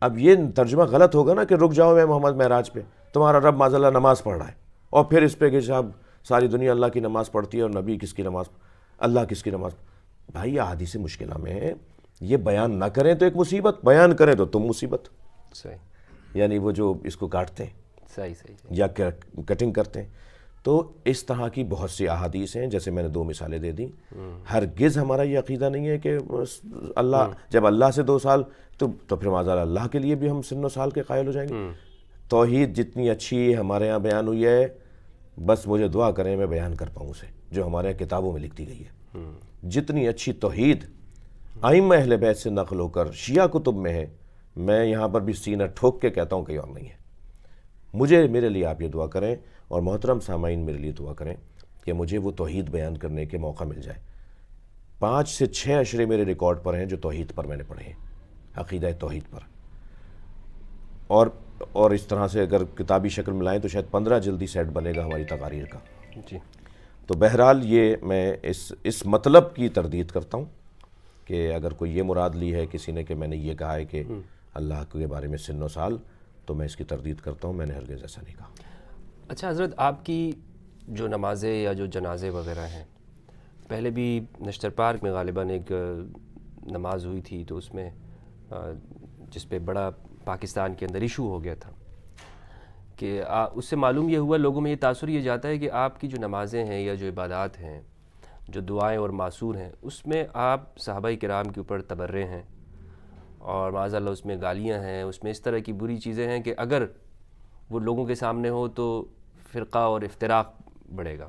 اب یہ ترجمہ غلط ہوگا نا کہ رک جاؤ میں محمد معراج پہ، تمہارا رب معاذ اللہ نماز پڑھ رہا ہے، اور پھر اس پہ کہ صاحب ساری دنیا اللہ کی نماز پڑھتی ہے اور نبی کس کی نماز، اللہ کس کی نماز. بھائی احادیث مشکلہ میں یہ بیان نہ کریں تو ایک مصیبت، بیان کریں تو تم مصیبت. صحیح. یعنی وہ جو اس کو کاٹتے ہیں صحیح یا کٹنگ کرتے ہیں. تو اس طرح کی بہت سی احادیث ہیں، جیسے میں نے 2 مثالیں دے دیں. ہرگز ہمارا یہ عقیدہ نہیں ہے کہ اللہ، جب اللہ سے 2 سال تو پھر معاذ اللہ کے لیے بھی ہم سن و سال کے قائل ہو جائیں گے. توحید جتنی اچھی ہمارے ہاں بیان ہوئی ہے، بس مجھے دعا کریں میں بیان کر پاؤں اسے جو ہمارے کتابوں میں لکھ دی گئی ہے۔ جتنی اچھی توحید ائمہ اہل بیت سے نقل ہو کر شیعہ کتب میں ہے، میں یہاں پر بھی سینہ ٹھوک کے کہتا ہوں کہیں اور نہیں ہے۔ میرے لیے آپ یہ دعا کریں، اور محترم سامعین میرے لیے دعا کریں کہ مجھے وہ توحید بیان کرنے کے موقع مل جائے۔ 5 سے 6 اشرے میرے ریکارڈ پر ہیں جو توحید پر میں نے پڑھے ہیں، عقیدہ توحید پر، اور اس طرح سے اگر کتابی شکل ملائیں تو شاید 15 جلدی سیٹ بنے گا ہماری تقاریر کا۔ جی، تو بہرحال یہ میں اس مطلب کی تردید کرتا ہوں کہ اگر کوئی یہ مراد لی ہے کسی نے کہ میں نے یہ کہا ہے کہ اللہ کے بارے میں سن و سال، تو میں اس کی تردید کرتا ہوں، میں نے ہرگز ایسا نہیں کہا۔ اچھا حضرت، آپ کی جو نمازیں یا جو جنازے وغیرہ ہیں، پہلے بھی نشتر پارک میں غالباً ایک نماز ہوئی تھی، تو اس میں جس پہ بڑا پاکستان کے اندر ایشو ہو گیا تھا کہ اس سے معلوم یہ ہوا، لوگوں میں یہ تاثر یہ جاتا ہے کہ آپ کی جو نمازیں ہیں یا جو عبادات ہیں، جو دعائیں اور معصور ہیں، اس میں آپ صحابہ کرام کے اوپر تبرے ہیں، اور معاذ اللہ اس میں گالیاں ہیں، اس میں اس طرح کی بری چیزیں ہیں کہ اگر وہ لوگوں کے سامنے ہو تو فرقہ اور افتراق بڑھے گا۔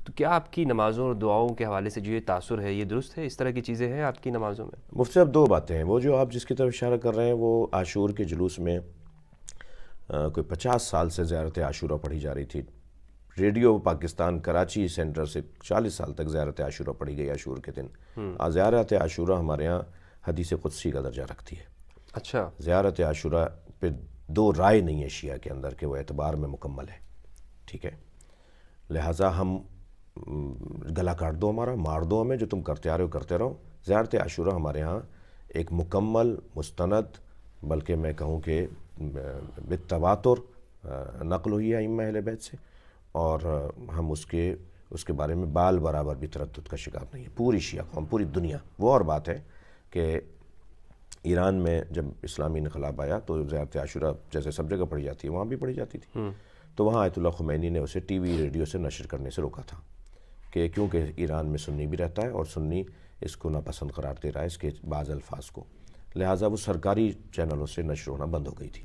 تو کیا آپ کی نمازوں اور دعاؤں کے حوالے سے جو یہ تاثر ہے یہ درست ہے؟ اس طرح کی چیزیں ہیں آپ کی نمازوں میں؟ مفتی صاحب 2 باتیں ہیں۔ وہ جو آپ جس کی طرف اشارہ کر رہے ہیں وہ عاشور کے جلوس میں کوئی 50 سال سے زیارت عاشورہ پڑھی جا رہی تھی۔ ریڈیو پاکستان کراچی سینٹر سے 40 سال تک زیارت عاشورہ پڑھی گئی عاشور کے دن۔ زیارت عاشورہ ہمارے ہاں حدیث قدسی کا درجہ رکھتی ہے۔ اچھا، زیارت عاشورہ پہ 2 رائے نہیں ہے شیعہ کے اندر کہ وہ اعتبار میں مکمل ہے، ٹھیک ہے؟ لہٰذا ہم گلا کاٹ دو ہمارا، مار دو ہمیں، جو تم کرتے آ رہے ہو کرتے رہو۔ زیارت عاشورہ ہمارے ہاں ایک مکمل مستند، بلکہ میں کہوں کہ بالتواتر نقل ہوئی ہے ائمہ اہل بیت سے، اور ہم اس کے بارے میں بال برابر بھی تردد کا شکار نہیں ہے پوری شیعہ قوم، پوری دنیا۔ وہ اور بات ہے کہ ایران میں جب اسلامی انقلاب آیا تو زیارت عاشورہ جیسے سب جگہ پڑھی جاتی ہے وہاں بھی پڑھی جاتی تھی، تو وہاں آیت اللہ خمینی نے اسے ٹی وی ریڈیو سے نشر کرنے سے روکا تھا کہ کیونکہ ایران میں سنی بھی رہتا ہے اور سنی اس کو ناپسند قرار دے رہا ہے اس کے بعض الفاظ کو، لہٰذا وہ سرکاری چینلوں سے نشر ہونا بند ہو گئی تھی۔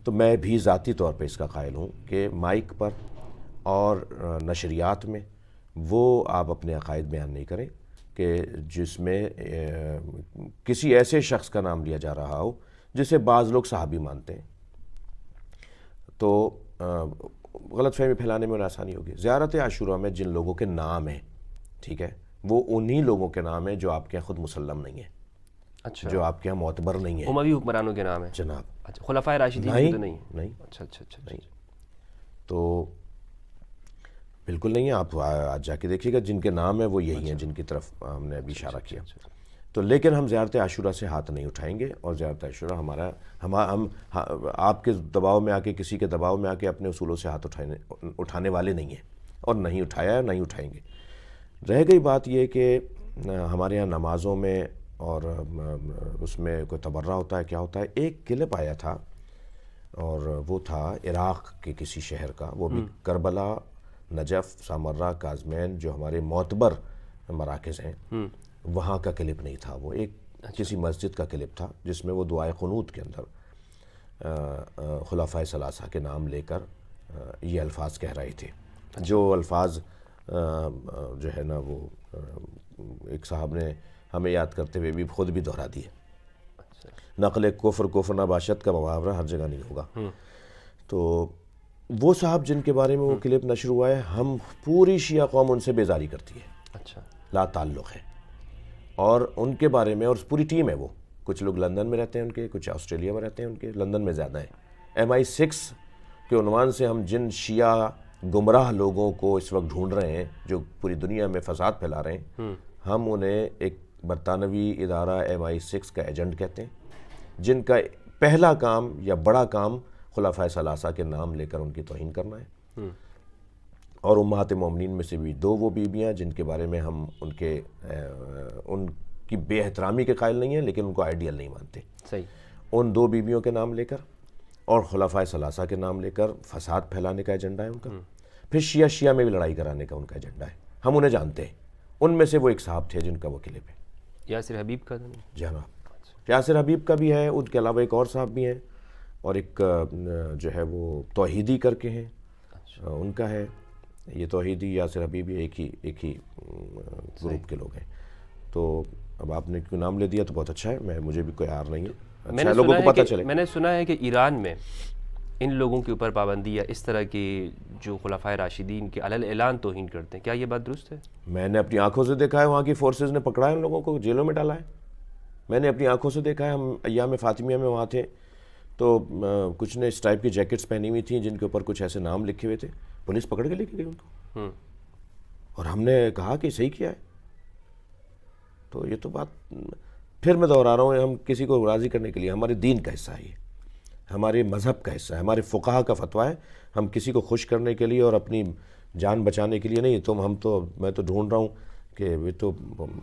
تو میں بھی ذاتی طور پہ اس کا قائل ہوں کہ مائک پر اور نشریات میں وہ آپ اپنے عقائد بیان نہیں کریں کہ جس میں کسی ایسے شخص کا نام لیا جا رہا ہو جسے بعض لوگ صحابی مانتے ہیں، تو غلط فہمی پھیلانے میں انہیں آسانی ہوگی۔ زیارت عاشورہ میں جن لوگوں کے نام ہیں، ٹھیک ہے، وہ انہی لوگوں کے نام ہیں جو آپ کے خود مسلم نہیں ہیں، اچھا، جو آپ کے یہاں معتبر نہیں ہیں اموی حکمرانوں کے نام ہیں جناب۔ اچھا، خلفائے راشدین کی تو نہیں ہے؟ نہیں، اچھا اچھا اچھا نہیں، تو بالکل نہیں ہے۔ آپ آج جا کے دیکھیے گا جن کے نام ہیں وہ یہی ہیں جن کی طرف ہم نے ابھی اشارہ کیا۔ تو لیکن ہم زیارت عاشورہ سے ہاتھ نہیں اٹھائیں گے، اور زیارت عاشورہ ہم آپ کے دباؤ میں آ کے، کسی کے دباؤ میں آ کے اپنے اصولوں سے ہاتھ اٹھانے والے نہیں ہیں، اور نہیں اٹھایا ہے، نہیں اٹھائیں گے۔ رہ گئی بات یہ کہ ہمارے یہاں نمازوں میں اور اس میں کوئی تبرہ ہوتا ہے، کیا ہوتا ہے۔ ایک کلپ آیا تھا اور وہ تھا عراق کے کسی شہر کا، وہ بھی کربلا، نجف، سامرہ، کاظمین جو ہمارے معتبر مراکز ہیں وہاں کا کلپ نہیں تھا، وہ ایک کسی مسجد کا کلپ تھا جس میں وہ دعائے قنوت کے اندر خلفائے ثلاثہ کے نام لے کر یہ الفاظ کہہ رہے تھے، جو الفاظ جو ہے نا وہ ایک صاحب نے ہمیں یاد کرتے ہوئے بھی خود بھی دہرا دیے۔ نقل کفر نباشت کا محاورہ ہر جگہ نہیں ہوگا۔ تو وہ صاحب جن کے بارے میں وہ کلپ نشر ہوا ہے، ہم پوری شیعہ قوم ان سے بیزاری کرتی ہے، اچھا، لا تعلق ہے، اور ان کے بارے میں، اور پوری ٹیم ہے، وہ کچھ لوگ لندن میں رہتے ہیں ان کے، کچھ آسٹریلیا میں رہتے ہیں ان کے، لندن میں زیادہ ہیں۔ MI6 کے عنوان سے ہم جن شیعہ گمراہ لوگوں کو اس وقت ڈھونڈ رہے ہیں جو پوری دنیا میں فساد پھیلا رہے ہیں، ہم انہیں ایک برطانوی ادارہ MI6 کا ایجنٹ کہتے ہیں، جن کا پہلا کام یا بڑا کام خلفائے ثلاثہ کے نام لے کر ان کی توہین کرنا ہے۔ اور امہات مومنین میں سے بھی 2 وہ بیویاں جن کے بارے میں ہم ان کی بے احترامی کے قائل نہیں ہیں، لیکن ان کو آئیڈیل نہیں مانتے۔ صحیح، ان 2 بیویوں کے نام لے کر اور خلفائے ثلاثہ کے نام لے کر فساد پھیلانے کا ایجنڈا ہے ان کا۔ پھر شیعہ میں بھی لڑائی کرانے کا ان کا ایجنڈا ہے، ہم انہیں جانتے ہیں۔ ان میں سے وہ ایک صاحب تھے جن کا وہ کلپ ہے، یاسر حبیب کا جناب، یاسر حبیب کا بھی ہے، ان کے علاوہ ایک اور صاحب بھی ہیں، اور ایک جو ہے وہ توحیدی کر کے ہیں، ان کا ہے، یہ توحیدی یاسر حبیبی ایک ہی گروپ کے لوگ ہیں. تو اب آپ نے کیوں نام لے دیا تو بہت اچھا ہے، مجھے بھی کوئی عار نہیں ہے، اچھا ہے لوگوں کو پتہ چلے. میں نے سنا ہے کہ ایران میں ان لوگوں کے اوپر پابندی یا اس طرح کی جو خلفائے راشدین کے علی الاعلان توہین کرتے ہیں، کیا یہ بات درست ہے؟ میں نے اپنی آنکھوں سے دیکھا ہے، وہاں کی فورسز نے پکڑا ہے ان لوگوں کو، جیلوں میں ڈالا ہے. میں نے اپنی آنکھوں سے دیکھا ہے. ہم ایام فاطمیہ میں وہاں تھے تو کچھ نے اس ٹائپ کی جیکٹس پہنی ہوئی تھیں جن کے اوپر کچھ ایسے نام لکھے ہوئے تھے، پولیس پکڑ کے لے کے گئی ان کو. اور ہم نے کہا کہ صحیح کیا ہے. تو یہ تو بات پھر میں دہرا رہا ہوں، ہم کسی کو راضی کرنے کے لیے، ہمارے دین کا حصہ ہے، یہ ہمارے مذہب کا حصہ ہے، ہمارے فقہا کا فتویٰ ہے. ہم کسی کو خوش کرنے کے لیے اور اپنی جان بچانے کے لیے نہیں. میں تو ڈھونڈ رہا ہوں کہ یہ تو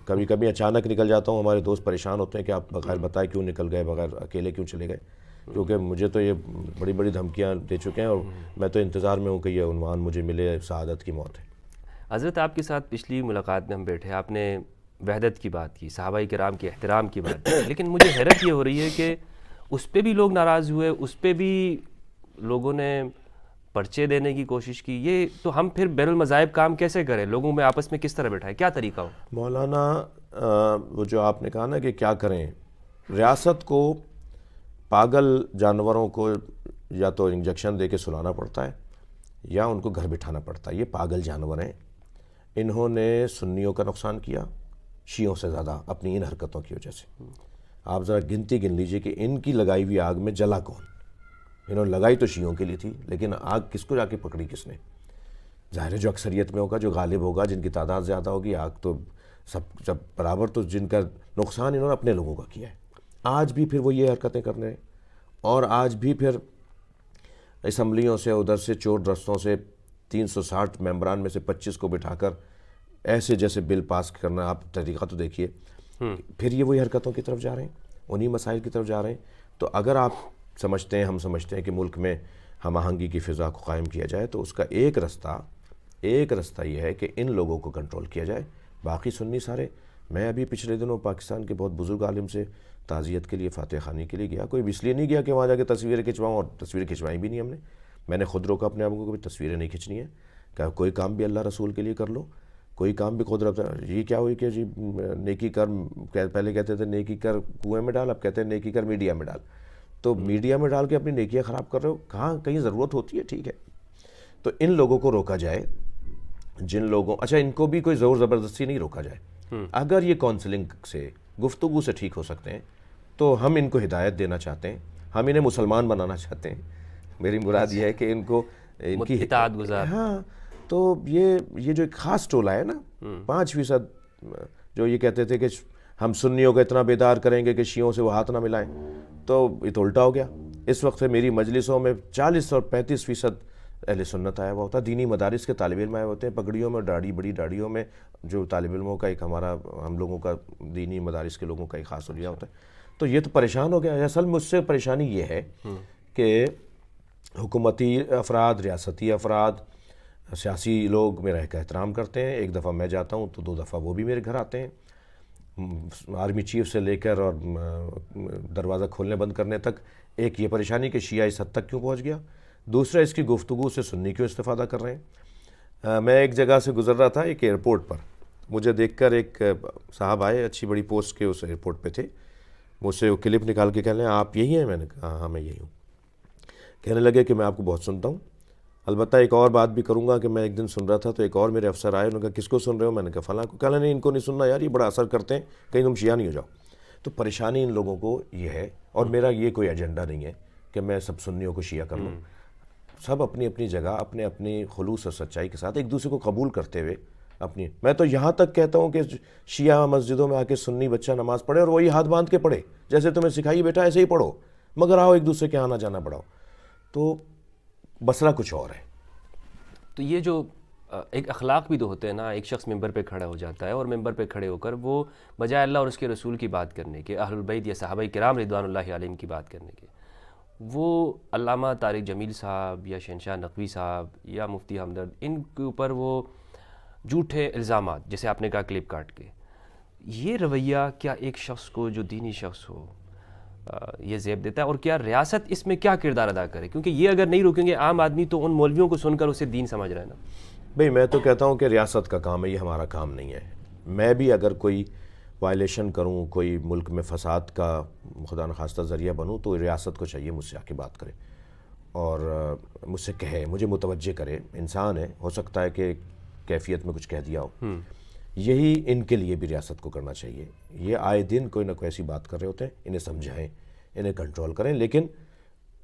کبھی کبھی اچانک نکل جاتا ہوں. ہمارے دوست پریشان ہوتے ہیں کہ آپ بغیر بتائے کیوں نکل گئے، بغیر اکیلے کیوں چلے گئے، کیونکہ مجھے تو یہ بڑی بڑی دھمکیاں دے چکے ہیں اور میں تو انتظار میں ہوں کہ یہ عنوان مجھے ملے، سعادت کی موت ہے. حضرت آپ کے ساتھ پچھلی ملاقات میں ہم بیٹھے، آپ نے وحدت کی بات کی، صحابہ کرام کے احترام کی بات کی، لیکن مجھے حیرت یہ ہو رہی ہے کہ اس پہ بھی لوگ ناراض ہوئے، اس پہ بھی لوگوں نے پرچے دینے کی کوشش کی. یہ تو ہم پھر بین المذاہب کام کیسے کریں، لوگوں میں آپس میں کس طرح بیٹھائیں، کیا طریقہ ہو؟ مولانا وہ جو آپ نے کہا نا کہ کیا کریں، ریاست کو پاگل جانوروں کو یا تو انجیکشن دے کے سلانا پڑتا ہے یا ان کو گھر بٹھانا پڑتا ہے. یہ پاگل جانور ہیں. انہوں نے سنیوں کا نقصان کیا شیعوں سے زیادہ اپنی ان حرکتوں کی وجہ سے. آپ ذرا گنتی گن لیجئے کہ ان کی لگائی ہوئی آگ میں جلا کون. انہوں نے لگائی تو شیعوں کے لیے تھی، لیکن آگ کس کو جا کے پکڑی کس نے؟ ظاہر ہے جو اکثریت میں ہوگا، جو غالب ہوگا، جن کی تعداد زیادہ ہوگی، آگ تو سب برابر. تو جن کا نقصان انہوں نے اپنے لوگوں کا کیا ہے. آج بھی پھر وہ یہ حرکتیں کرنے ہیں، اور آج بھی پھر اسمبلیوں سے، ادھر سے چور رستوں سے 360 ممبران میں سے 25 کو بٹھا کر ایسے جیسے بل پاس کرنا. آپ طریقہ تو دیکھیے. پھر یہ وہی حرکتوں کی طرف جا رہے ہیں، انہی مسائل کی طرف جا رہے ہیں. تو اگر آپ سمجھتے ہیں، ہم سمجھتے ہیں کہ ملک میں ہم آہنگی کی فضا کو قائم کیا جائے تو اس کا ایک رستہ یہ ہے کہ ان لوگوں کو کنٹرول کیا جائے. باقی سنی سارے. میں ابھی پچھلے دنوں پاکستان کے بہت بزرگ عالم سے تعزیت کے لیے فاتح خانی کے لیے گیا. کوئی اس لیے نہیں گیا کہ وہاں جا کے تصویریں کھنچواؤں، اور تصویریں کھنچوائی بھی نہیں ہم نے. میں نے خود روکا اپنے آپ کو کہ تصویریں نہیں کھنچنی ہیں، کہ کوئی کام بھی اللہ رسول کے لیے کر لو، کوئی کام بھی خود رکھتا. یہ کیا ہوئی کہ جی نیکی کر، پہلے کہتے تھے نیکی کر کنویں میں ڈال، اب کہتے ہیں نیکی کر میڈیا میں ڈال. تو میڈیا میں ڈال کے اپنی نیکیاں خراب کر رہے ہو. کہاں کہیں ضرورت ہوتی ہے، ٹھیک ہے. تو ان لوگوں کو روکا جائے، جن لوگوں، اچھا ان کو بھی کوئی زور زبردستی نہیں روکا جائے. اگر یہ کونسلنگ سے، گفتگو سے ٹھیک ہو سکتے ہیں تو ہم ان کو ہدایت دینا چاہتے ہیں، ہم انہیں مسلمان بنانا چاہتے ہیں. میری مراد یہ ہے کہ ان کو ان کی اطاعت گزار. ہاں. تو یہ جو ایک خاص ٹولہ ہے نا، 5% جو یہ کہتے تھے کہ ہم سنیوں کو اتنا بیدار کریں گے کہ شیعوں سے وہ ہاتھ نہ ملائیں، تو یہ تو الٹا ہو گیا. اس وقت میری مجلسوں میں 40 اور 35% اہل سنت آیا ہوا ہوتا ہے. دینی مدارس کے طالب علم آئے ہوتے ہیں، پگڑیوں میں، بڑی داڑھیوں میں، جو طالب علموں کا ایک ہم لوگوں کا دینی مدارس کے لوگوں کا ایک خاص حلیہ ہوتا ہے. تو یہ تو پریشان ہو گیا. اصل مجھ سے پریشانی یہ ہے کہ حکومتی افراد، ریاستی افراد، سیاسی لوگ میرا ایک احترام کرتے ہیں. ایک دفعہ میں جاتا ہوں تو 2 دفعہ وہ بھی میرے گھر آتے ہیں، آرمی چیف سے لے کر اور دروازہ کھولنے بند کرنے تک. ایک یہ پریشانی کہ شیعہ اس حد تک کیوں پہنچ گیا. دوسرا اس کی گفتگو سے سنی کیوں استفادہ کر رہے ہیں. میں ایک جگہ سے گزر رہا تھا، ایک ایئرپورٹ پر. مجھے دیکھ کر ایک صاحب آئے، اچھی بڑی پوسٹ کے اس ایئرپورٹ پہ تھے. مجھ سے وہ کلپ نکال کے کہہ لیں آپ یہی ہیں؟ میں نے کہا ہاں میں یہی ہوں. کہنے لگے کہ میں آپ کو بہت سنتا ہوں، البتہ ایک اور بات بھی کروں گا کہ میں ایک دن سن رہا تھا تو ایک اور میرے افسر آئے، انہوں نے کہا کس کو سن رہے ہو؟ میں نے کہا فلاں کو. کہا نہیں ان کو نہیں سننا یار، یہ بڑا اثر کرتے ہیں، کہیں تم شیعہ نہیں ہو جاؤ. تو پریشانی ان لوگوں کو یہ ہے. اور میرا یہ کوئی ایجنڈا نہیں ہے کہ میں سب سنیوں کو شیعہ کر لوں. سب اپنی اپنی جگہ، اپنی خلوص اور سچائی کے ساتھ ایک دوسرے کو قبول کرتے ہوئے میں تو یہاں تک کہتا ہوں کہ شیعہ مسجدوں میں آ کے سنی بچہ نماز پڑھے اور وہی ہاتھ باندھ کے پڑھے، جیسے تمہیں سکھائی بیٹا ایسے ہی پڑھو، مگر آؤ ایک دوسرے کے آنا جانا بڑھاؤ. تو مسئلہ کچھ اور ہے. تو یہ جو ایک اخلاق بھی تو ہوتے ہیں نا. ایک شخص ممبر پہ کھڑا ہو جاتا ہے اور ممبر پہ کھڑے ہو کر وہ بجائے اللہ اور اس کے رسول کی بات کرنے کے، اہل البیت یا صحابہ کرام رضوان اللہ علیہم کی بات کرنے کے، وہ علامہ طارق جمیل صاحب یا شہنشاہ نقوی صاحب یا مفتی ہمدرد، ان کے اوپر وہ جھوٹے الزامات، جیسے آپ نے کہا کلپ کاٹ کے. یہ رویہ کیا ایک شخص کو جو دینی شخص ہو یہ زیب دیتا ہے؟ اور کیا ریاست اس میں کیا کردار ادا کرے؟ کیونکہ یہ اگر نہیں روکیں گے عام آدمی تو ان مولویوں کو سن کر اسے دین سمجھ رہا ہے نا. بھئی میں تو کہتا ہوں کہ ریاست کا کام ہے، یہ ہمارا کام نہیں ہے. میں بھی اگر کوئی وائلیشن کروں، کوئی ملک میں فساد کا خدا نخواستہ ذریعہ بنوں، تو ریاست کو چاہیے مجھ سے آ کے بات کرے اور مجھ سے کہے، مجھے متوجہ کرے. انسان ہے، ہو سکتا ہے کہ کیفیت میں کچھ کہہ دیا ہو. یہی ان کے لیے بھی ریاست کو کرنا چاہیے. یہ آئے دن کوئی نہ کوئی ایسی بات کر رہے ہوتے ہیں، انہیں سمجھائیں، انہیں کنٹرول کریں، لیکن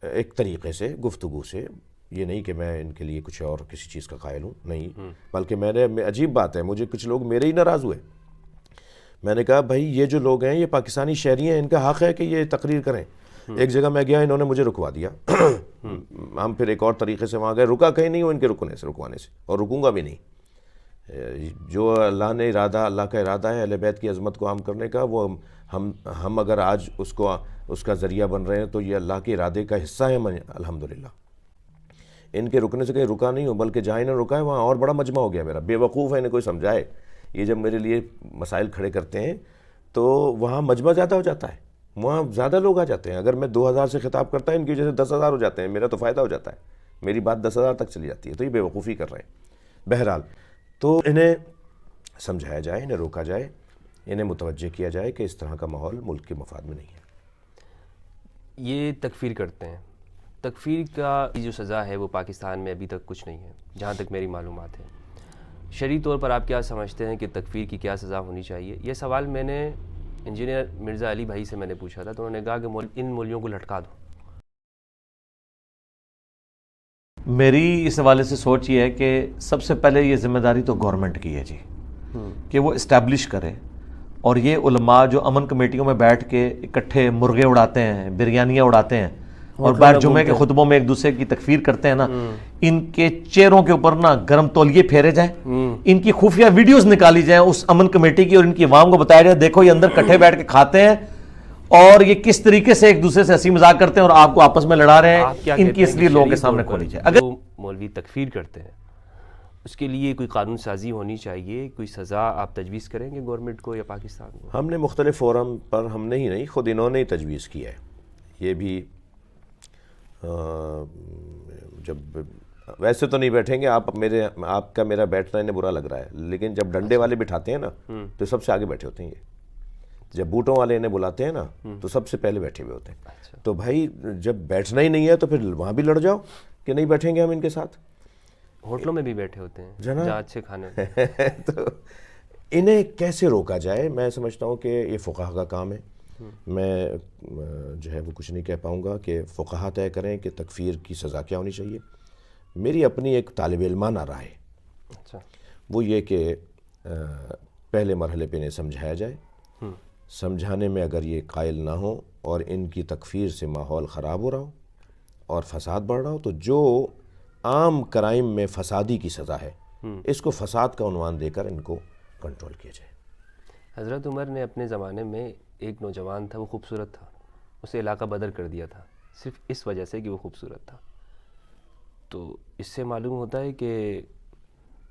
ایک طریقے سے، گفتگو سے. یہ نہیں کہ میں ان کے لیے کچھ اور کسی چیز کا قائل ہوں، نہیں. بلکہ عجیب بات ہے، مجھے کچھ لوگ میرے ہی ناراض ہوئے. میں نے کہا بھائی یہ جو لوگ ہیں یہ پاکستانی شہری ہیں، ان کا حق ہے کہ یہ تقریر کریں. ایک جگہ میں گیا، انہوں نے مجھے رکوا دیا. ہم پھر ایک اور طریقے سے وہاں گئے، رکا کہیں نہیں ہو ان کے رکوانے سے، اور رکوں گا بھی نہیں. جو اللہ نے ارادہ، اللہ کا ارادہ ہے اہل بیت کی عظمت کو عام کرنے کا، وہ ہم اگر آج اس کا ذریعہ بن رہے ہیں تو یہ اللہ کے ارادے کا حصہ ہے. الحمدللہ ان کے رکنے سے کہیں رکا نہیں ہو، بلکہ جہاں انہیں رکا ہے وہاں اور بڑا مجمع ہو گیا میرا. بے وقوف ہے، انہیں کوئی سمجھائے. یہ جب میرے لیے مسائل کھڑے کرتے ہیں تو وہاں مجمع زیادہ ہو جاتا ہے، وہاں زیادہ لوگ آ جاتے ہیں. اگر میں 2000 سے خطاب کرتا ہے، ان کی وجہ سے 10,000 ہو جاتے ہیں. میرا تو فائدہ ہو جاتا ہے، میری بات 10,000 تک چلی جاتی ہے. تو یہ بے وقوفی کر رہے ہیں. بہرحال تو انہیں سمجھایا جائے، انہیں روکا جائے، انہیں متوجہ کیا جائے کہ اس طرح کا ماحول ملک کے مفاد میں نہیں ہے. یہ تکفیر کرتے ہیں. تکفیر کا جو سزا ہے وہ پاکستان میں ابھی تک کچھ نہیں ہے جہاں تک میری معلومات ہے. شرعی طور پر آپ کیا سمجھتے ہیں کہ تکفیر کی کیا سزا ہونی چاہیے؟ یہ سوال میں نے انجینئر مرزا علی بھائی سے میں نے پوچھا تھا، تو انہوں نے کہا کہ ان مولیوں کو لٹکا دو. میری اس حوالے سے سوچ یہ ہے کہ سب سے پہلے یہ ذمہ داری تو گورنمنٹ کی ہے جی، کہ وہ اسٹیبلش کرے. اور یہ علماء جو امن کمیٹیوں میں بیٹھ کے اکٹھے مرغے اڑاتے ہیں، بریانیاں اڑاتے ہیں اور بعد جمعے کے خطبوں میں ایک دوسرے کی تکفیر کرتے ہیں نا، ان کے چہروں کے اوپر نا گرم تولیے پھیرے جائیں، ان کی خفیہ ویڈیوز نکالی جائیں اس امن کمیٹی کی، اور ان کی عوام کو بتایا جائے دیکھو یہ اندر کٹھے بیٹھ کے کھاتے ہیں اور یہ کس طریقے سے ایک دوسرے سے ہنسی مذاق کرتے ہیں اور آپ کو آپس میں لڑا رہے ہیں. ان کی اس لیے لوگوں کے سامنے کھولی جائے. اگر مولوی تکفیر کرتے ہیں اس کے لیے کوئی قانون سازی ہونی چاہیے، کوئی سزا آپ تجویز کریں گے گورنمنٹ کو یا پاکستان کو؟ ہم نے مختلف فورم پر، ہم نے ہی نہیں، خود انہوں نے ہی تجویز کیا ہے. یہ بھی جب ویسے تو نہیں بیٹھیں گے آپ کا میرا بیٹھنا انہیں برا لگ رہا ہے، لیکن جب ڈنڈے والے بٹھاتے ہیں نا تو سب سے آگے بیٹھے ہوتے ہیں. یہ جب بوٹوں والے انہیں بلاتے ہیں نا تو سب سے پہلے بیٹھے ہوئے ہوتے ہیں. تو بھائی جب بیٹھنا ہی نہیں ہے تو پھر وہاں بھی لڑ جاؤ کہ نہیں بیٹھیں گے ہم ان کے ساتھ. ہوٹلوں میں بھی بیٹھے ہوتے ہیں جہاں اچھے کھانے. تو انہیں کیسے روکا جائے؟ میں سمجھتا ہوں کہ یہ فقہا کا کام ہے. میں جو ہے وہ کچھ نہیں کہہ پاؤں گا کہ فقہا طے کریں کہ تکفیر کی سزا کیا ہونی چاہیے. میری اپنی ایک طالب علمانہ رائے وہ یہ کہ پہلے مرحلے پہ انہیں سمجھایا جائے. سمجھانے میں اگر یہ قائل نہ ہو اور ان کی تکفیر سے ماحول خراب ہو رہا ہو اور فساد بڑھ رہا ہو، تو جو عام کرائم میں فسادی کی سزا ہے اس کو فساد کا عنوان دے کر ان کو کنٹرول کیا جائے. حضرت عمر نے اپنے زمانے میں ایک نوجوان تھا، وہ خوبصورت تھا، اسے علاقہ بدر کر دیا تھا صرف اس وجہ سے کہ وہ خوبصورت تھا. تو اس سے معلوم ہوتا ہے کہ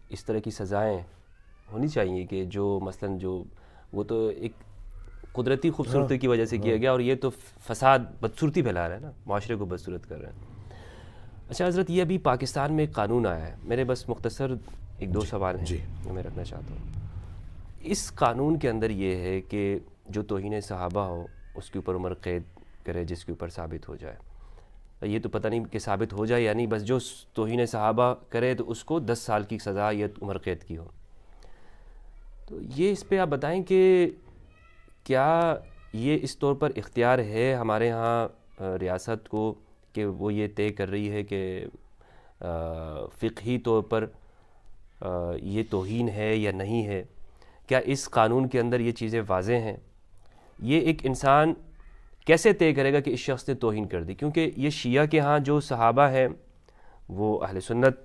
اس طرح کی سزائیں ہونی چاہیے کہ جو مثلاً جو وہ تو ایک قدرتی خوبصورتی کی وجہ سے کیا گیا اور یہ تو فساد بدصورتی پھیلا رہا ہے نا، معاشرے کو بدصورت کر رہے ہیں. اچھا حضرت، یہ ابھی پاکستان میں ایک قانون آیا ہے، میرے بس مختصر ایک دو سوال ہیں جو میں رکھنا چاہتا ہوں. اس قانون کے اندر یہ ہے کہ جو توہین صحابہ ہو اس کے اوپر عمر قید کرے جس کے اوپر ثابت ہو جائے. یہ تو پتہ نہیں کہ ثابت ہو جائے یا نہیں، بس جو توہین صحابہ کرے تو اس کو 10 سال کی سزا یا عمر قید کی ہو. تو یہ اس پہ آپ بتائیں کہ کیا یہ اس طور پر اختیار ہے ہمارے ہاں ریاست کو کہ وہ یہ طے کر رہی ہے کہ فقہی طور پر یہ توہین ہے یا نہیں ہے؟ کیا اس قانون کے اندر یہ چیزیں واضح ہیں؟ یہ ایک انسان کیسے طے کرے گا کہ اس شخص نے توہین کر دی؟ کیونکہ یہ شیعہ کے ہاں جو صحابہ ہیں وہ اہل سنت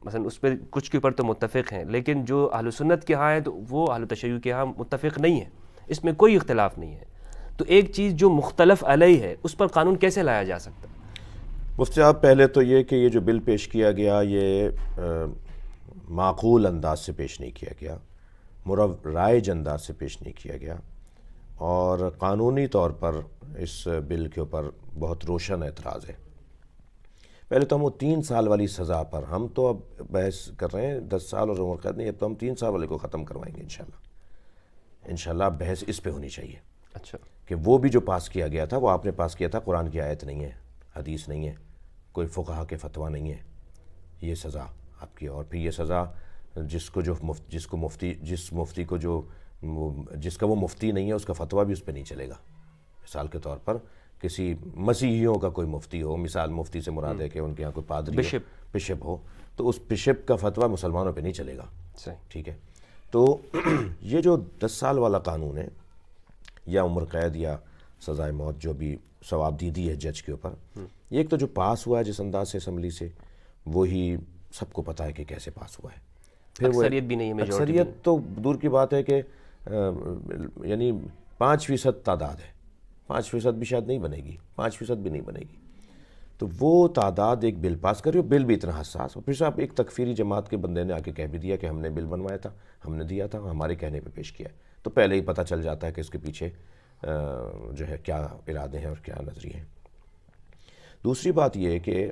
مثلا اس پہ کچھ کے اوپر تو متفق ہیں، لیکن جو اہل سنت کے ہاں ہیں تو وہ اہل تشیع کے ہاں متفق نہیں ہیں، اس میں کوئی اختلاف نہیں ہے. تو ایک چیز جو مختلف علیہ ہے اس پر قانون کیسے لایا جا سکتا ہے؟ مفتی صاحب، پہلے تو یہ کہ یہ جو بل پیش کیا گیا یہ معقول انداز سے پیش نہیں کیا گیا، رائج انداز سے پیش نہیں کیا گیا، اور قانونی طور پر اس بل کے اوپر بہت روشن اعتراض ہے. پہلے تو ہم وہ 3 سال والی سزا پر ہم تو اب بحث کر رہے ہیں 10 سال اور عمر قید نہیں، اب تو ہم 3 سال والے کو ختم کروائیں گے انشاءاللہ بحث اس پہ ہونی چاہیے اچھا کہ وہ بھی جو پاس کیا گیا تھا وہ آپ نے پاس کیا تھا، قرآن کی آیت نہیں ہے، حدیث نہیں ہے، کوئی فقہا کے فتویٰ نہیں ہے، یہ سزا آپ کی. اور پھر یہ سزا جس کا وہ مفتی نہیں ہے اس کا فتویٰ بھی اس پہ نہیں چلے گا. مثال کے طور پر کسی مسیحیوں کا کوئی مفتی ہو، مثال مفتی سے مراد ہے کہ ان کے یہاں کوئی پادری بشپ ہو، تو اس بشپ کا فتویٰ مسلمانوں پہ نہیں چلے گا. ٹھیک ہے، تو یہ جو 10 سال والا قانون ہے یا عمر قید یا سزائے موت جو بھی ثواب دی ہے جج کے اوپر، یہ ایک تو جو پاس ہوا ہے جس انداز سے اسمبلی سے، وہی سب کو پتہ ہے کہ کیسے پاس ہوا ہے. پھر وہ اکثریت بھی نہیں ہے، اکثریت تو دور کی بات ہے کہ یعنی 5% تعداد ہے، 5% بھی شاید نہیں بنے گی، 5% بھی نہیں بنے گی. تو وہ تعداد ایک بل پاس کر رہی ہو، بل بھی اتنا حساس ہو. پھر صاحب ایک تکفیری جماعت کے بندے نے آ کے کہہ بھی دیا کہ ہم نے بل بنوایا تھا، ہم نے دیا تھا، ہمارے کہنے پہ پیش کیا ہے. تو پہلے ہی پتہ چل جاتا ہے کہ اس کے پیچھے جو ہے کیا ارادے ہیں اور کیا نظریے ہیں. دوسری بات یہ ہے کہ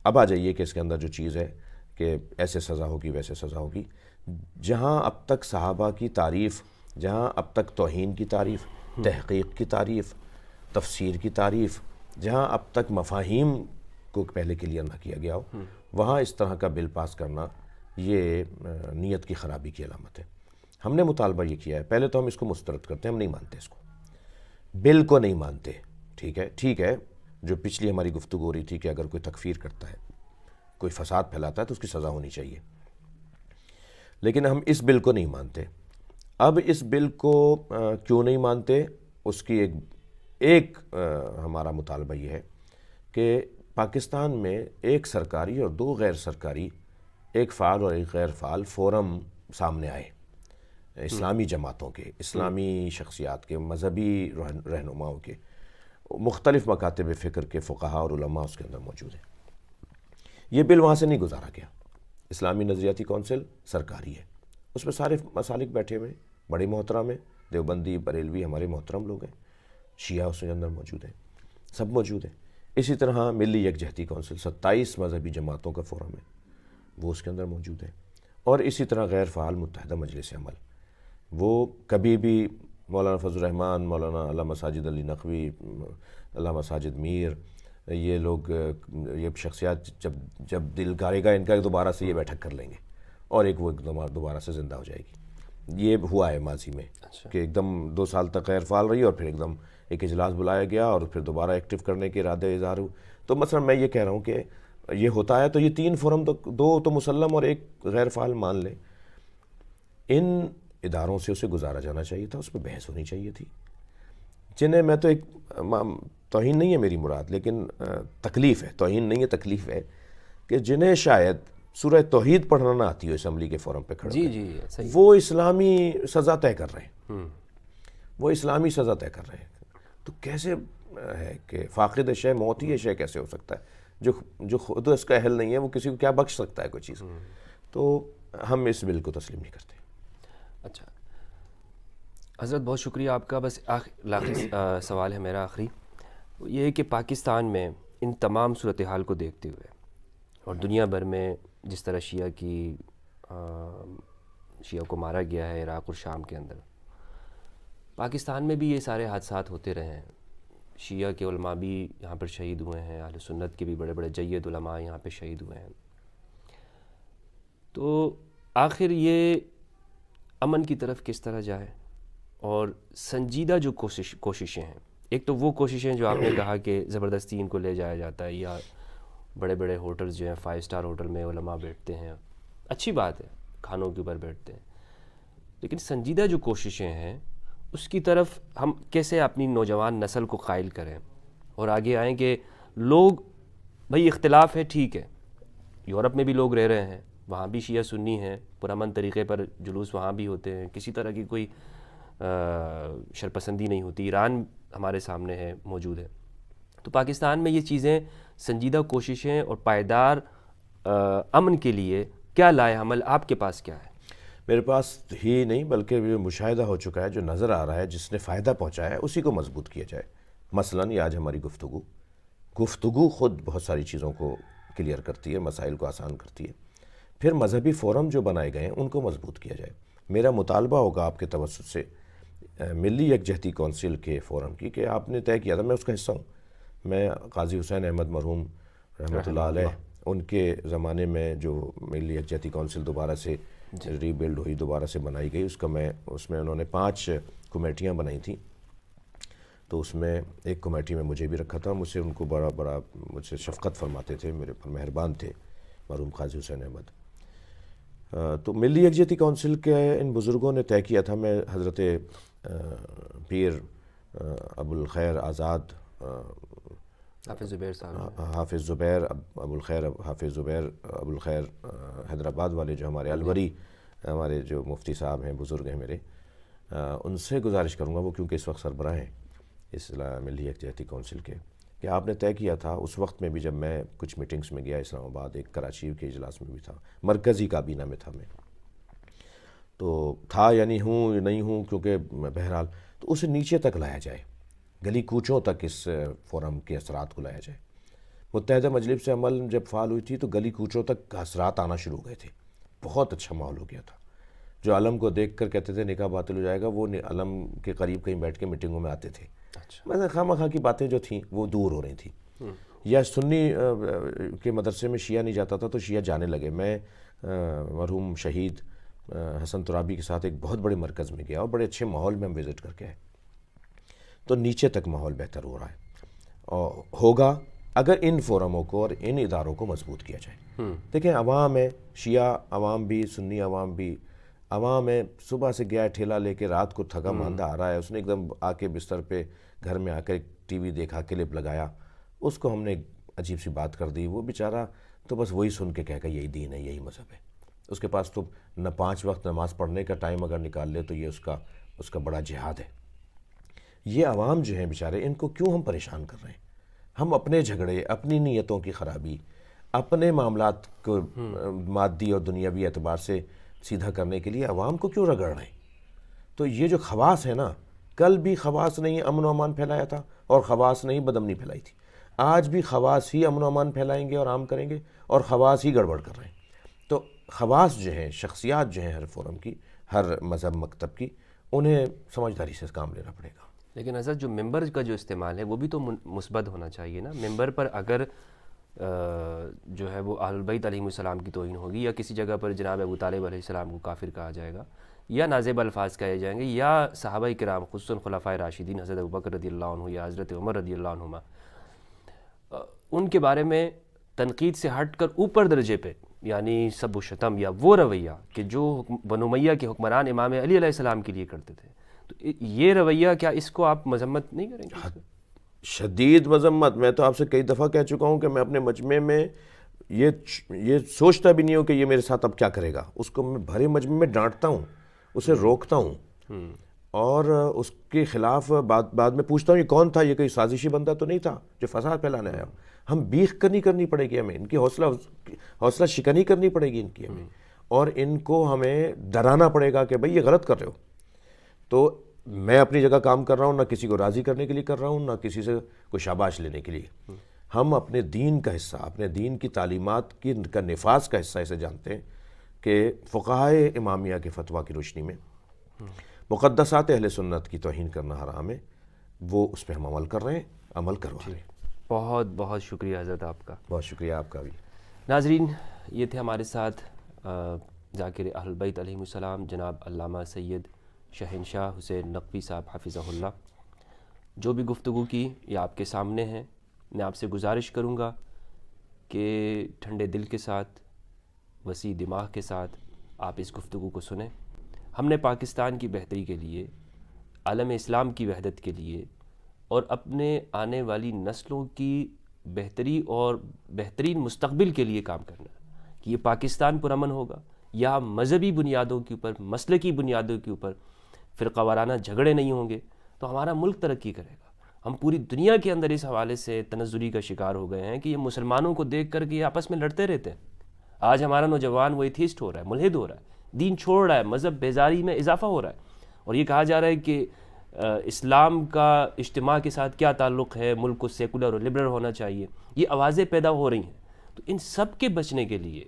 اب آ جائیے کہ اس کے اندر جو چیز ہے کہ ایسے سزا ہوگی ویسے سزا ہوگی. جہاں اب تک صحابہ کی تعریف، جہاں اب تک توہین کی تعریف، تحقیق کی تعریف، تفسیر کی تعریف، جہاں اب تک مفاہیم کو پہلے کلیئر نہ کیا گیا ہو، وہاں اس طرح کا بل پاس کرنا یہ نیت کی خرابی کی علامت ہے. ہم نے مطالبہ یہ کیا ہے، پہلے تو ہم اس کو مسترد کرتے ہیں، ہم نہیں مانتے اس کو، بل کو نہیں مانتے. ٹھیک ہے جو پچھلی ہماری گفتگو ہو رہی تھی کہ اگر کوئی تکفیر کرتا ہے، کوئی فساد پھیلاتا ہے تو اس کی سزا ہونی چاہیے، لیکن ہم اس بل کو نہیں مانتے. اب اس بل کو کیوں نہیں مانتے، اس کی ایک ہمارا مطالبہ یہ ہے کہ پاکستان میں ایک سرکاری اور 2 غیر سرکاری، ایک فعال اور ایک غیر فعال فورم سامنے آئے، اسلامی جماعتوں کے، اسلامی شخصیات کے، مذہبی رہنماؤں کے، مختلف مکاتب فکر کے فقہاء اور علماء اس کے اندر موجود ہیں. یہ بل وہاں سے نہیں گزارا گیا. اسلامی نظریاتی کونسل سرکاری ہے، اس میں سارے مسالک بیٹھے ہوئے، بڑے محترم ہیں، دیوبندی بریلوی ہمارے محترم لوگ ہیں، شیعہ اس کے اندر موجود ہیں، سب موجود ہیں. اسی طرح ملی یکجہتی کونسل 27 مذہبی جماعتوں کا فورم ہے، وہ اس کے اندر موجود ہے. اور اسی طرح غیر فعال متحدہ مجلس عمل، وہ کبھی بھی مولانا فضل الرحمن، مولانا علامہ ساجد علی نقوی، علامہ ساجد میر، یہ لوگ، یہ شخصیات جب دل کرے گا ان کا دوبارہ سے یہ بیٹھک کر لیں گے اور وہ دوبارہ سے زندہ ہو جائے گی. یہ ہوا ہے ماضی میں کہ ایک دم 2 سال تک غیر فعال رہی اور پھر ایک دم ایک اجلاس بلایا گیا اور پھر دوبارہ ایکٹیو کرنے کے ارادے اظہار ہوئے. تو مثلا میں یہ کہہ رہا ہوں کہ یہ ہوتا ہے تو یہ 3 فورم تو 2 تو مسلم اور ایک غیر فعال مان لیں. ان اداروں سے اسے گزارا جانا چاہیے تھا، اس پہ بحث ہونی چاہیے تھی. جنہیں میں تو ایک توہین نہیں ہے میری مراد، لیکن تکلیف ہے، توہین نہیں ہے تکلیف ہے کہ جنہیں شاید سورہ توحید پڑھنا نہ آتی ہو اسمبلی کے فورم پہ کھڑے وہ اسلامی سزا طے کر رہے ہیں، وہ اسلامی سزا طے کر رہے ہیں. تو کیسے ہے کہ فاقد شے موتی ہے شے کیسے ہو سکتا ہے؟ جو خود اس کا اہل نہیں ہے وہ کسی کو کیا بخش سکتا ہے کوئی چیز؟ تو ہم اس بل کو تسلیم نہیں کرتے. اچھا حضرت، بہت شکریہ آپ کا. بس آخری سوال ہے میرا آخری، یہ ہے کہ پاکستان میں ان تمام صورتحال کو دیکھتے ہوئے اور دنیا بھر میں جس طرح شیعہ کو مارا گیا ہے عراق اور شام کے اندر، پاکستان میں بھی یہ سارے حادثات ہوتے رہے ہیں. شیعہ کے علماء بھی یہاں پر شہید ہوئے ہیں، اہل سنت کے بھی بڑے بڑے جید علماء یہاں پہ شہید ہوئے ہیں. تو آخر یہ امن کی طرف کس طرح جائے؟ اور سنجیدہ جو کوششیں ہیں، ایک تو وہ کوششیں جو آپ نے کہا کہ زبردستی ان کو لے جایا جاتا ہے، یا بڑے بڑے ہوٹلز جو ہیں 5 اسٹار ہوٹل میں علماء بیٹھتے ہیں، اچھی بات ہے، کھانوں کے اوپر بیٹھتے ہیں، لیکن سنجیدہ جو کوششیں ہیں اس کی طرف ہم کیسے اپنی نوجوان نسل کو قائل کریں اور آگے آئیں کہ لوگ، بھئی اختلاف ہے ٹھیک ہے، یورپ میں بھی لوگ رہ رہے ہیں، وہاں بھی شیعہ سنی ہیں، پرامن طریقے پر جلوس وہاں بھی ہوتے ہیں، کسی طرح کی کوئی شرپسندی نہیں ہوتی، ایران ہمارے سامنے ہے، موجود ہے. تو پاکستان میں یہ چیزیں، سنجیدہ کوششیں اور پائیدار امن کے لیے کیا لائے عمل آپ کے پاس کیا ہے؟ میرے پاس ہی نہیں بلکہ جو مشاہدہ ہو چکا ہے، جو نظر آ رہا ہے، جس نے فائدہ پہنچایا ہے، اسی کو مضبوط کیا جائے. مثلاً یہ آج ہماری گفتگو گفتگو خود بہت ساری چیزوں کو کلیئر کرتی ہے، مسائل کو آسان کرتی ہے. پھر مذہبی فورم جو بنائے گئے ہیں ان کو مضبوط کیا جائے. میرا مطالبہ ہوگا آپ کے توسط سے ملی یکجہتی کونسل کے فورم کی، کہ آپ نے طے کیا تھا، میں اس کا حصہ ہوں. میں قاضی حسین احمد مرحوم رحمۃ اللہ علیہ ان کے زمانے میں جو ملی یکجہتی کونسل دوبارہ سے ری بلڈ ہوئی، دوبارہ سے بنائی گئی، اس میں انہوں نے 5 کمیٹیاں بنائی تھیں. تو اس میں ایک کمیٹی میں مجھے بھی رکھا تھا. مجھ سے ان کو بڑا مجھ سے شفقت فرماتے تھے، میرے پر مہربان تھے مرحوم قاضی حسین احمد. تو ملی یکجہتی کونسل کے ان بزرگوں نے طے کیا تھا. میں حضرت پیر ابو الخیر آزاد حافظ زبیر صاحب، حافظ زبیر ابو الخیر، حافظ زبیر ابو الخیر حیدرآباد والے، جو ہمارے الوری ہمارے جو مفتی صاحب ہیں، بزرگ ہیں میرے، ان سے گزارش کروں گا، وہ کیونکہ اس وقت سربراہ ہیں اس ملی یکجہتی کونسل کے، کہ آپ نے طے کیا تھا اس وقت میں بھی، جب میں کچھ میٹنگز میں گیا اسلام آباد، ایک کراچی کے اجلاس میں بھی تھا، مرکزی کابینہ میں تھا میں، تو تھا یعنی ہوں نہیں ہوں، کیونکہ بہرحال تو اسے نیچے تک لایا جائے، گلی کوچوں تک اس فورم کے اثرات کو لایا جائے. متحدہ مجلس سے عمل جب فعال ہوئی تھی تو گلی کوچوں تک اثرات آنا شروع ہو گئے تھے. بہت اچھا ماحول ہو گیا تھا. جو علم کو دیکھ کر کہتے تھے نکاح باطل ہو جائے گا، وہ علم کے قریب کہیں بیٹھ کے میٹنگوں میں آتے تھے. مثلا خواہ مخواہ کی باتیں جو تھیں وہ دور ہو رہی تھیں. یا سنی کے مدرسے میں شیعہ نہیں جاتا تھا تو شیعہ جانے لگے. میں مرحوم شہید حسن ترابی کے ساتھ ایک بہت بڑے مرکز میں گیا اور بڑے اچھے ماحول میں ہم وزٹ کر کے آئے. تو نیچے تک ماحول بہتر ہو رہا ہے اور ہوگا اگر ان فورموں کو اور ان اداروں کو مضبوط کیا جائے. دیکھیں عوام ہے، شیعہ عوام بھی، سنی عوام بھی. عوام ہے صبح سے گیا ٹھیلا لے کے، رات کو تھکا ماندہ آ رہا ہے، اس نے ایک دم آ کے بستر پہ گھر میں آ کے ٹی وی دیکھا، کلپ لگایا، اس کو ہم نے عجیب سی بات کر دی. وہ بیچارہ تو بس وہی سن کے کہے گا یہی دین ہے، یہی مذہب ہے. اس کے پاس تو نہ 5 وقت نماز پڑھنے کا ٹائم اگر نکال لے تو یہ اس کا بڑا جہاد ہے. یہ عوام جو ہیں بیچارے، ان کو کیوں ہم پریشان کر رہے ہیں؟ ہم اپنے جھگڑے، اپنی نیتوں کی خرابی، اپنے معاملات کو مادی اور دنیاوی اعتبار سے سیدھا کرنے کے لیے عوام کو کیوں رگڑ رہے ہیں؟ تو یہ جو خواص ہے نا، کل بھی خواص نہیں امن و امان پھیلایا تھا اور خواص نہیں بدامنی پھیلائی تھی. آج بھی خواص ہی امن و امان پھیلائیں گے اور عام کریں گے، اور خواص ہی گڑبڑ کر رہے ہیں. تو خواص جو ہیں، شخصیات جو ہیں ہر فورم کی، ہر مذہب مکتب کی، انہیں سمجھداری سے کام لینا پڑے گا. لیکن حضرت جو ممبر کا جو استعمال ہے وہ بھی تو مثبت ہونا چاہیے نا. ممبر پر اگر جو ہے وہ اہل البیت علیہم السلام کی توہین ہوگی، یا کسی جگہ پر جناب ابو طالب علیہ السلام کو کافر کہا جائے گا، یا نازیب الفاظ کہے جائیں گے، یا صحابہ کرام خصوصاً خلفائے راشدین حضرت ابوبکر رضی اللہ عنہ یا حضرت عمر رضی اللہ عنہما، ان کے بارے میں تنقید سے ہٹ کر اوپر درجے پہ یعنی سب و شتم یا وہ رویہ کہ جو بنو امیہ کے حکمران امام علی علیہ السلام کے لیے کرتے تھے، تو یہ رویہ کیا اس کو آپ مذمت نہیں کریں گے؟ شدید مذمت. میں تو آپ سے کئی دفعہ کہہ چکا ہوں کہ میں اپنے مجمع میں یہ سوچتا بھی نہیں ہوں کہ یہ میرے ساتھ اب کیا کرے گا. اس کو میں بھرے مجمع میں ڈانٹتا ہوں، اسے روکتا ہوں، اور اس کے خلاف بعد میں پوچھتا ہوں یہ کون تھا، یہ کوئی سازشی بندہ تو نہیں تھا جو فساد پھیلانے آیا. ہم بیخ کرنی پڑے گی، ہمیں ان کی حوصلہ شکنی کرنی پڑے گی ان کی ہمیں، اور ان کو ہمیں ڈرانا پڑے گا کہ بھئی یہ غلط کر رہے ہو. تو میں اپنی جگہ کام کر رہا ہوں، نہ کسی کو راضی کرنے کے لیے کر رہا ہوں، نہ کسی سے کوئی شاباش لینے کے لیے. ہم اپنے دین کا حصہ، اپنے دین کی تعلیمات کا نفاذ کا حصہ اسے جانتے ہیں کہ فقہائے امامیہ کے فتویٰ کی روشنی میں مقدسات اہل سنت کی توہین کرنا حرام ہے. وہ اس پہ ہم عمل کر رہے ہیں، عمل کروا رہے ہیں. بہت بہت شکریہ حضرت آپ کا. بہت شکریہ آپ کا بھی. ناظرین، یہ تھے ہمارے ساتھ ذاکر اہل البیت علیہم السلام جناب علامہ سید شہنشاہ حسین نقوی صاحب حفظہ اللہ. جو بھی گفتگو کی یہ آپ کے سامنے ہیں. میں آپ سے گزارش کروں گا کہ ٹھنڈے دل کے ساتھ، وسیع دماغ کے ساتھ آپ اس گفتگو کو سنیں. ہم نے پاکستان کی بہتری کے لیے، عالم اسلام کی وحدت کے لیے، اور اپنے آنے والی نسلوں کی بہتری اور بہترین مستقبل کے لیے کام کرنا ہے کہ یہ پاکستان پرامن ہوگا. یا مذہبی بنیادوں کے اوپر، مسلکی بنیادوں کے اوپر فرقہ وارانہ جھگڑے نہیں ہوں گے تو ہمارا ملک ترقی کرے گا. ہم پوری دنیا کے اندر اس حوالے سے تنزلی کا شکار ہو گئے ہیں کہ یہ مسلمانوں کو دیکھ کر کے یہ آپس میں لڑتے رہتے ہیں. آج ہمارا نوجوان وہ ایتھیسٹ ہو رہا ہے، ملحد ہو رہا ہے، دین چھوڑ رہا ہے، مذہب بیزاری میں اضافہ ہو رہا ہے. اور یہ کہا جا رہا ہے کہ اسلام کا اجتماع کے ساتھ کیا تعلق ہے، ملک کو سیکولر اور لبرل ہونا چاہیے، یہ آوازیں پیدا ہو رہی ہیں. تو ان سب کے بچنے کے لیے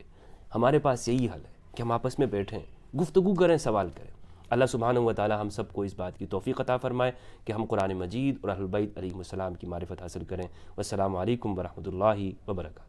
ہمارے پاس یہی حل ہے کہ ہم آپس میں بیٹھیں، گفتگو کریں، سوال کریں. اللہ سبحانہ و تعالی ہم سب کو اس بات کی توفیق عطا فرمائے کہ ہم قرآن مجید اور اہل بیت علیہم السلام کی معرفت حاصل کریں. والسلام علیکم ورحمۃ اللہ وبرکاتہ.